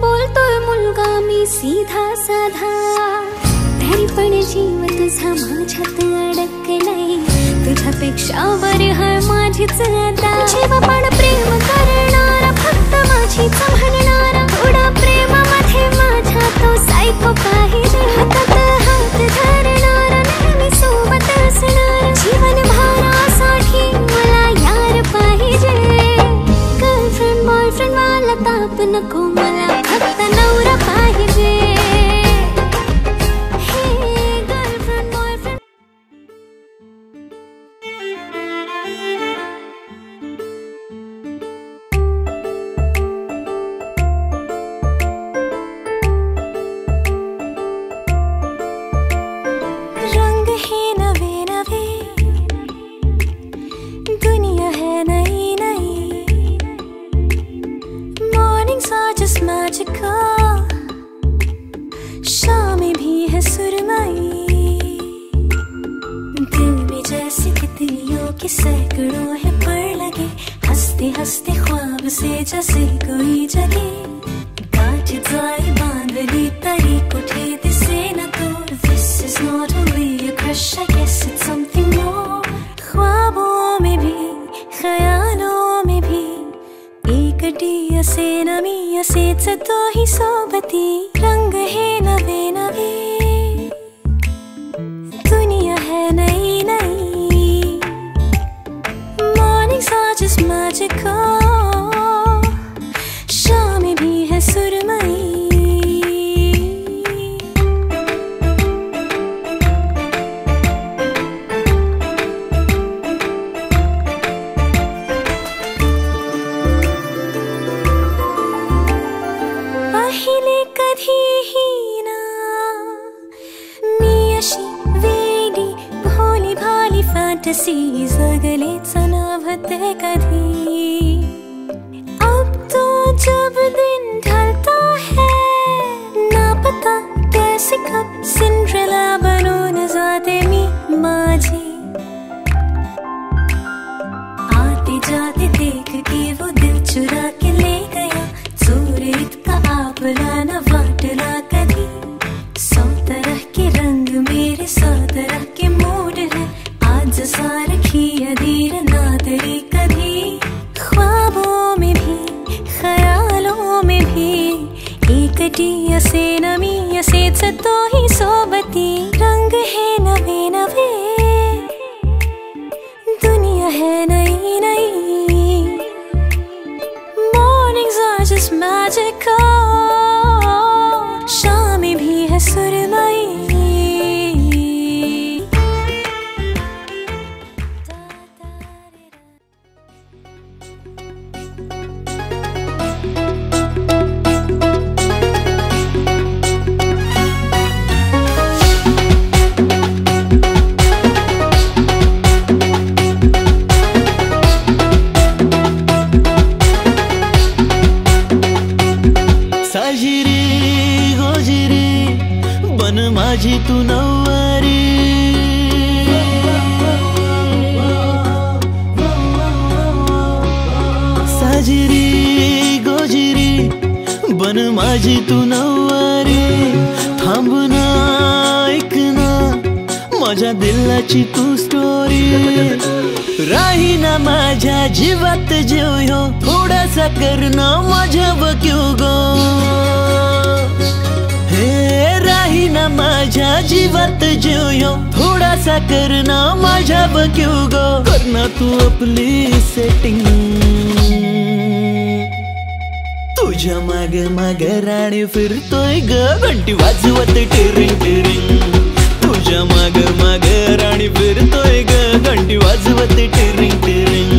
बोलतोय मुलगा मी सीधा साधा तरी पण जीव तुझा माझ्यात अडकलाय तुझ्यापेक्षा वर हाय माझीच अदा जीव पण प्रेम करणारा फक्त माझीच म्हणणारा थोडा प्रेमामध्ये शाम भी है सुरमई, दिल में जैसे तितलियों के सैकड़ों है पर लगे, हंसते हंसते ख्वाब से जैसे कोई जगे, गांठ जाए बांध ली तरी उठे दिसे न तो, this is not only a crush, I guess it's something more. ख्वाबों में भी ख्यालों में भी एक डिया से नमिया से तो ही सोबती, रंग है नवे नवे, दुनिया है नई नई, mornings are just magical, शाम भी है सुरमई। पहिले कधीही ना मी अशी वेडी भोली भाली फॅन्टसी जगलेच नावते कधी, अब तो जब दिन ढलता है ना पता कैसे कब सिंड्रेला बनून जाते मी माझी, आते जाते देख के वो दिल चुरा के ले गया, चोर इतका आपला न वाटला कधी, 100 तरह के रंग मेरे 100 तरह के मूड है, आज सारखी अधीर नादरी कधी, ख्वाबों में भी ख्यालों में भी एक डिया से नमिया से तो ही सोबती, रंग है नवे नवे, दुनिया है नई नई, mornings are just magical, शाम भी है सुरमई। साजिरी गोजिरी बन माझी तू नववारी, साजिरी गोजिरी बन माझी तू नववारी, थांबना ऐकना माझ्या दिलाची तू स्टोरी, राहीना माझ्या जीवात जीव ह्यो थोडासा करना माझ्या क्यों गो, हे राहीना माझ्या जीवात जीव ह्यो थोडासा करना माझ्या क्यों गो, करना तू आपली सेटिंग, तुझ्या माग माग राणी फिरतोय ग घंटी वाजवत टिरिंग टिरिंग, तुझ्या माग माग राणी फिरतोय ग घंटी वाजवत टिरिंग टिरिंग,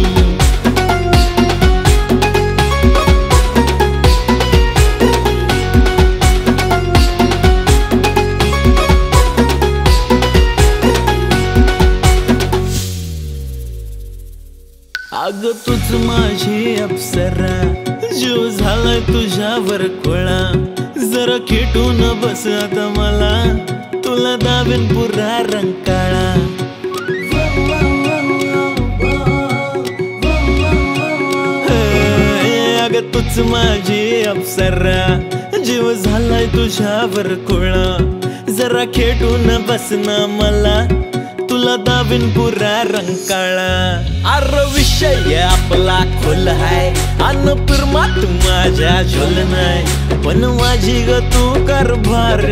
अग तूच माझी अप्सरा, जीव झालाय तुझ्यावर खोळा, जरा खेटून बस आता मला, तुला दाबेन पुरा रंकाळा, अग तूच माझी अप्सरा, जीव झालाय तुझ्यावर खोळा, जरा खेटून बसना मला, तुला दाबीन पुरा रंकाळा, अर विषय आपला खोल हाय, अन पिरमा तू माझ्या झोल नाय, पण माझी ग तू कारभार,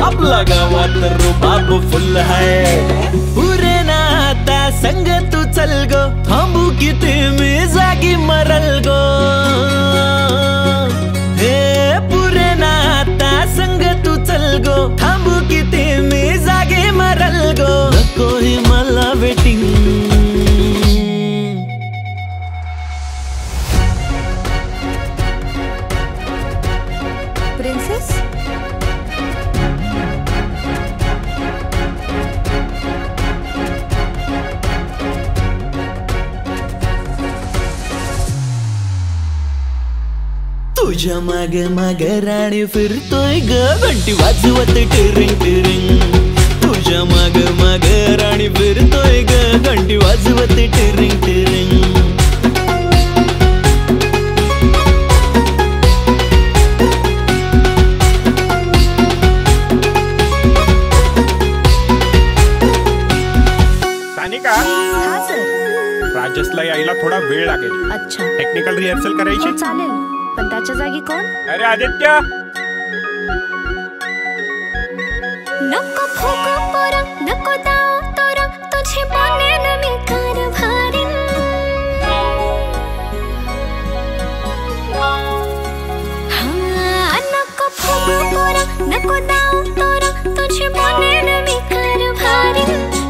आपला गावात रुबाब फुल हाय, पुरे ना आता संग तू चल गो, थांबू किती मी जागी मरल गो, हे पुरे ना आता संग तू चल गो, थांबू किती मी जागी मरल गो, नको ही मला वेटिंग, प्रिंसेस तुझ्या माग माग राणी फिरतोय ग घंटी वाजवत टिरिंग टिरिंग तुझ्या माग माग राणी फिरतोय ग घंटी वाजवत टिरिंग टिरिंग सानिका राजसला यायला थोडा वेळ लागेल. अच्छा. टेक्निकल रिहर्सल करायची. चालेल, पण त्याच्या जागी कोण? अरे आदित्य. नको फुका पोरा नको दाव तोरा तुझे बनेन मी कारभारी हाँ नको फुका पोरा नको दाव तोरा तुझे बनेन मी कारभारी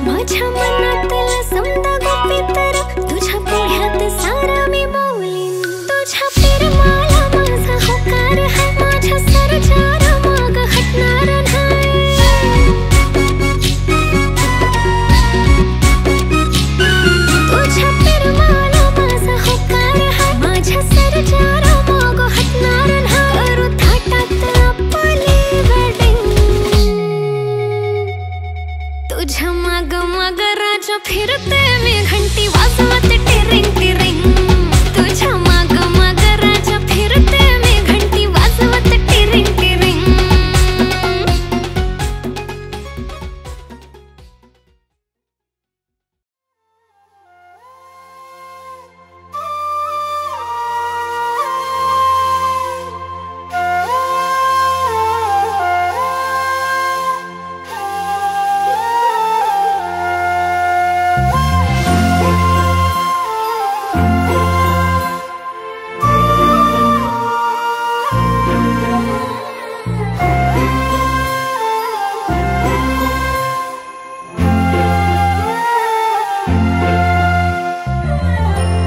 माझ्या मनातला समदा गोपितर तुझ्या पुढ्यात सारा मी बोलीन तुझ्या प्रेमाला माझा होकार है माझ्या सरजारा माग हटणार फिरते मी घंटी वाजवत टिरिंग टिरिंग तुझ्या माग माग राजा फिरते मी घंटी वाजवत टिरिंग टिरिंग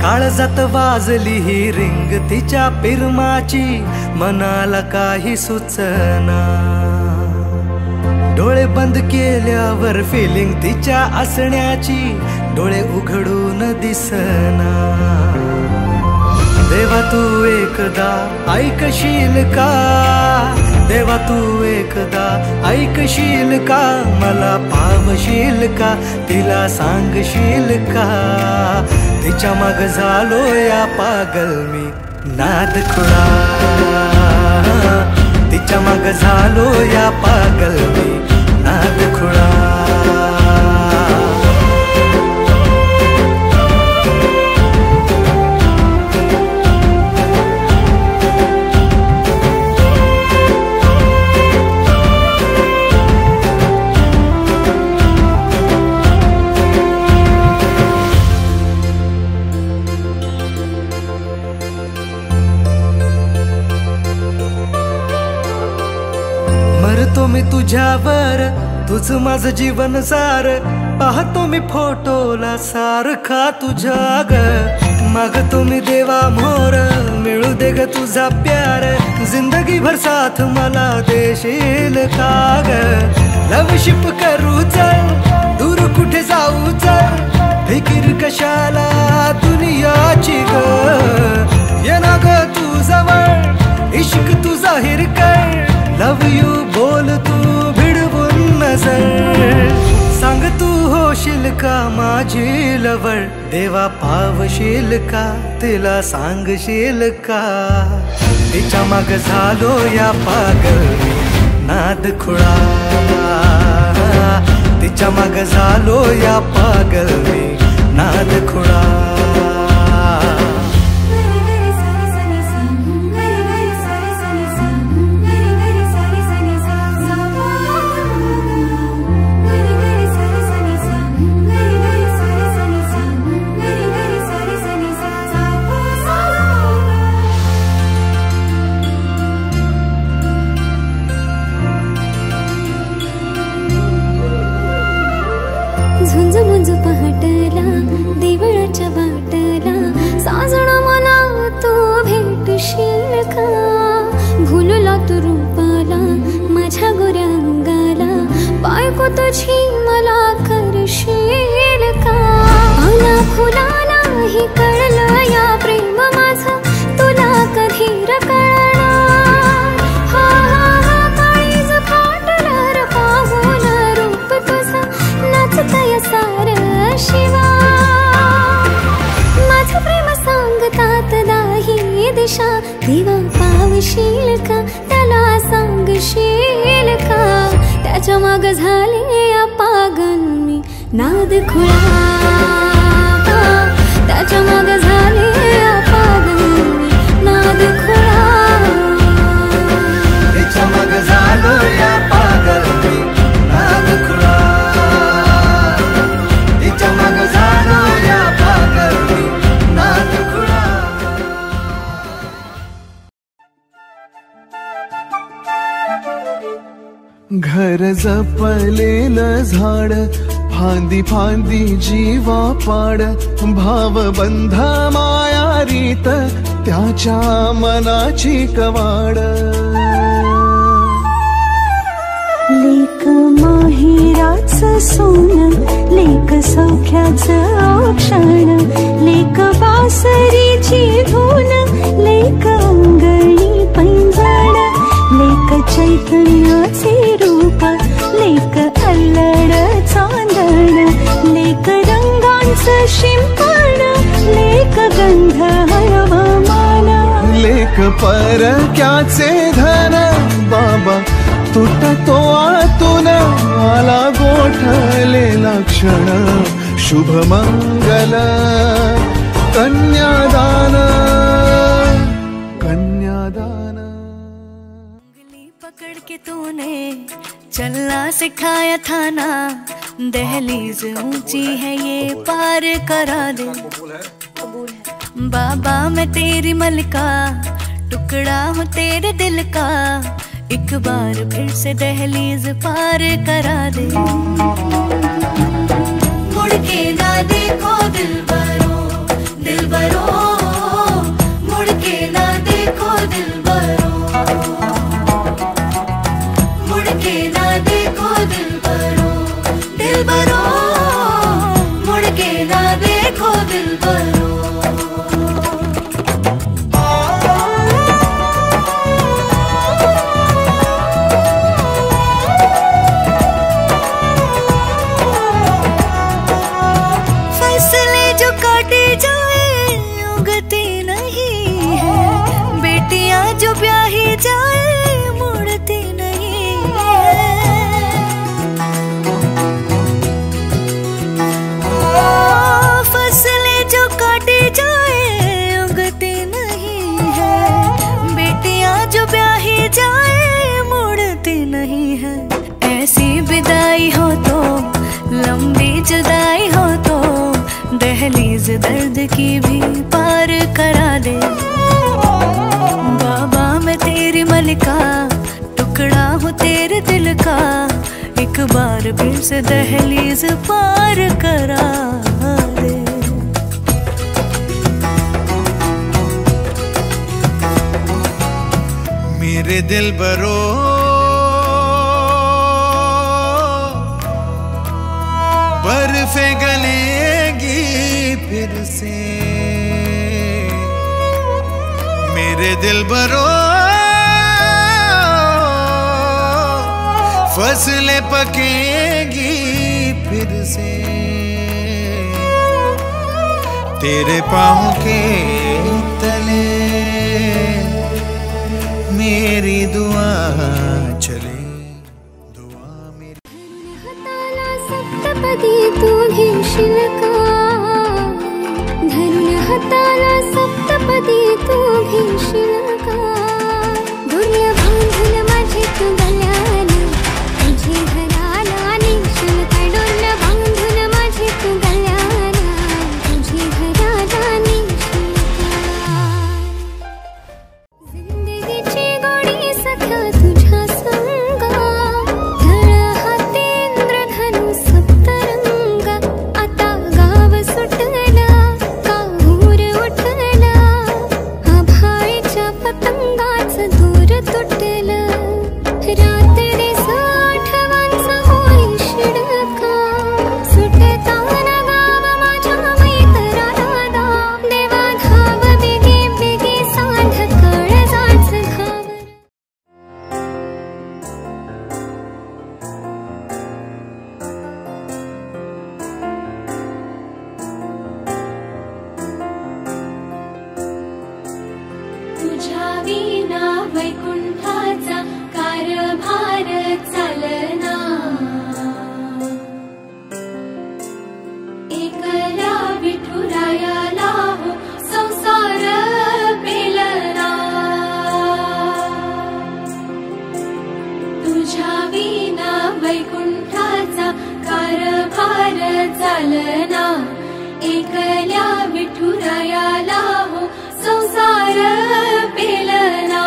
काळजात वाजली ही रिंग तिच्या पिरमाची मनाला काही सुचना डोळे बंद केल्यावर फिलिंग तिच्या असण्याची डोळे उघडून दिसना देवा तू एकदा ऐकशील का देवा तू एकदा ऐकशील का मला पावशील का तिला सांगशील का तिच्या माग झालो या पागल मी नाद खुळा तिच्या माग झालो या पागल मी नाद खुळा मरतो मी तुझ्यावर तुझ माझं जीवन सार पाहतो मी फोटोला सारखा तुझ्या ग मागतो मी देवा मोर मिळू दे ग तुझा प्यार जिंदगी भर साथ मला देशील का ग लवशिप करू चल दूर कुठे जाऊ चल फिकीर कशाला दुनियाची ग ये ना ग तू जवळ इश्क तू जाहीर कर लव यू बोल तू भिडवून नजर सांग तू होशील का माझी लवळ देवा पावशील का तिला सांगशील का तिच्या माग झालो या पागल नाद खुळा तिच्या माग झालो या पागल नाद खुळा झुंज मुंज पहाटला देवळाच्या त्याच्या माग झाले पागल मी नाद खुळा, त्याच्या माग झाले पागल मी नाद खुळा, त्याच्या माग झालो या पागल मी नाद खुळा, त्याच्या माग झालो या पागल मी नाद खुळा. घर जपलेलं झाड फांदी फांदी जीवा पाड, भावबंध माया रीत त्याच्या मनाची कवाड. लेक माहेराचं सोन, लेक सौख्याचं औक्षण, लेक बासरीची धून, लेक अंगणी पैंजण, लेक चैतन्याचे रूप, लेक अल्लड चांदण, लेक रंगांचं शिंपण, लेक गंध हवामान, लेक परक्याचे धन बाबा तुटतो आतून, आला गोठलेला क्षण शुभ मंगल कन्यादान, कन्यादान. पकड़ के तूने चलना सिखाया था ना, दहलीज ऊंची है ये पार करा दे. बाबा मैं तेरी मलका, टुकड़ा हूँ तेरे दिल का, एक बार फिर से दहलीज पार करा दे. मुड़ के ना देखो दिलबरो, दिलबरो, मुड़ के ना देखो दिलबरो, मुड़ के ना देखो दिलबरो, दिलबरो, मुड़ के ना देखो दिलबरो. जो ब्याही जाए मुड़ती नहीं है, फसलें जो काटी जाए उगती नहीं है, बेटियां जो ब्याही जाए मुड़ती नहीं है. ऐसी विदाई हो तो लंबी जुदाई हो तो, दहलीज दर्द की भी पार करा दे. बाबा मैं तेरी मलिका, टुकड़ा हूँ तेरे दिल का, एक बार फिर से दहलीज पार करा दे. मेरे दिल बरो बर्फे गलेगी फिर से, मेरे दिल बरो फसलें पकेगी फिर से, तेरे पाँव के तले मेरी दुआ चले. सप्तपदी तू घेशील का, धरून हाताला सप्तपदी तू घेशील का, दुर्य बांधून माझी तू गल्याला, तुझी घराला नेशील का, डोल बांधून माझी तू गल्याला, तुझी घराला नेशील का. जिंदगीची गोडी सख्या तुझ्या संगा, धळ हातेंद्र धनु सप्तरंग, आता गाव सुटला काहूर उठला, आभाळीच्या पतंगाच दूर तुटलं, रात्री आठवांचा होई शिडका, सुटताना गाव माझ्या मैतराला, देवा धाव बेगी बेगी सांध काळजाच घाव. तुझ्या विना वैकुंठाचा कारभार विना वैकुंठाचा कारभार चालना एकल्या विठुरायाला हो संसार पेलना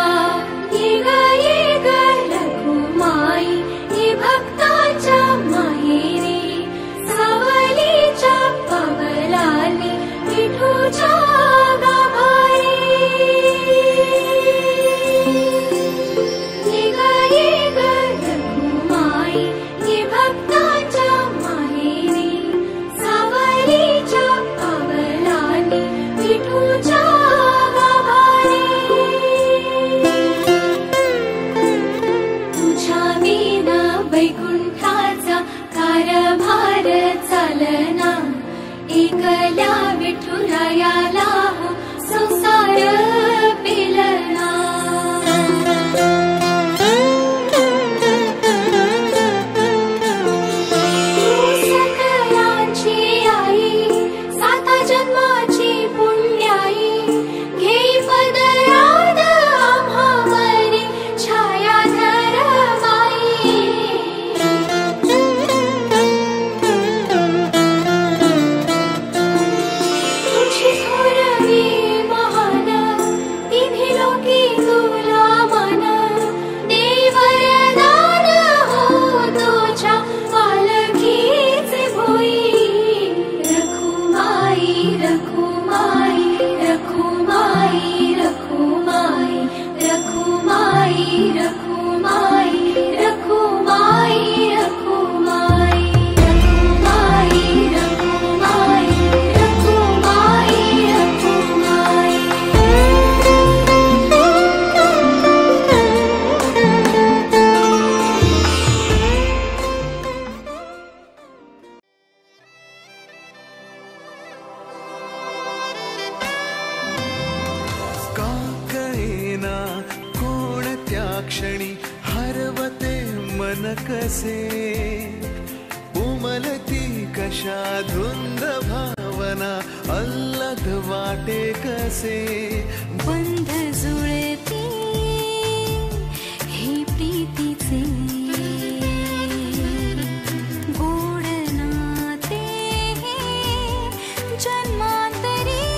ये ग रघुमाई ये भक्ताच्या माहेरी सावलीच्या पावलाली विठूच्या चालना एकल्या विठुरायाला हो संसार पेलना सकलांची आई साता जन्माची पुण्याई घेई पदरात आम्हावरी छाया धरमाई क्षणी हरवते मन कसे उमलती कशा धुंद भावना अल्लग वाटे कसे बंध जुळती हे प्रीतीचे गोड नाते जन्मांतरीचे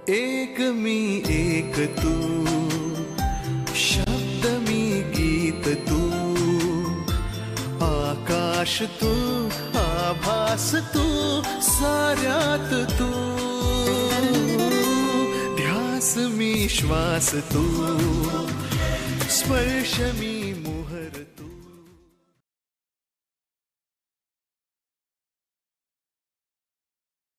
एक मी एक तू शब्द मी गीत तू आकाश तू आभास तू साऱ्यात तू ध्यास मी श्वास तू स्पर्श मी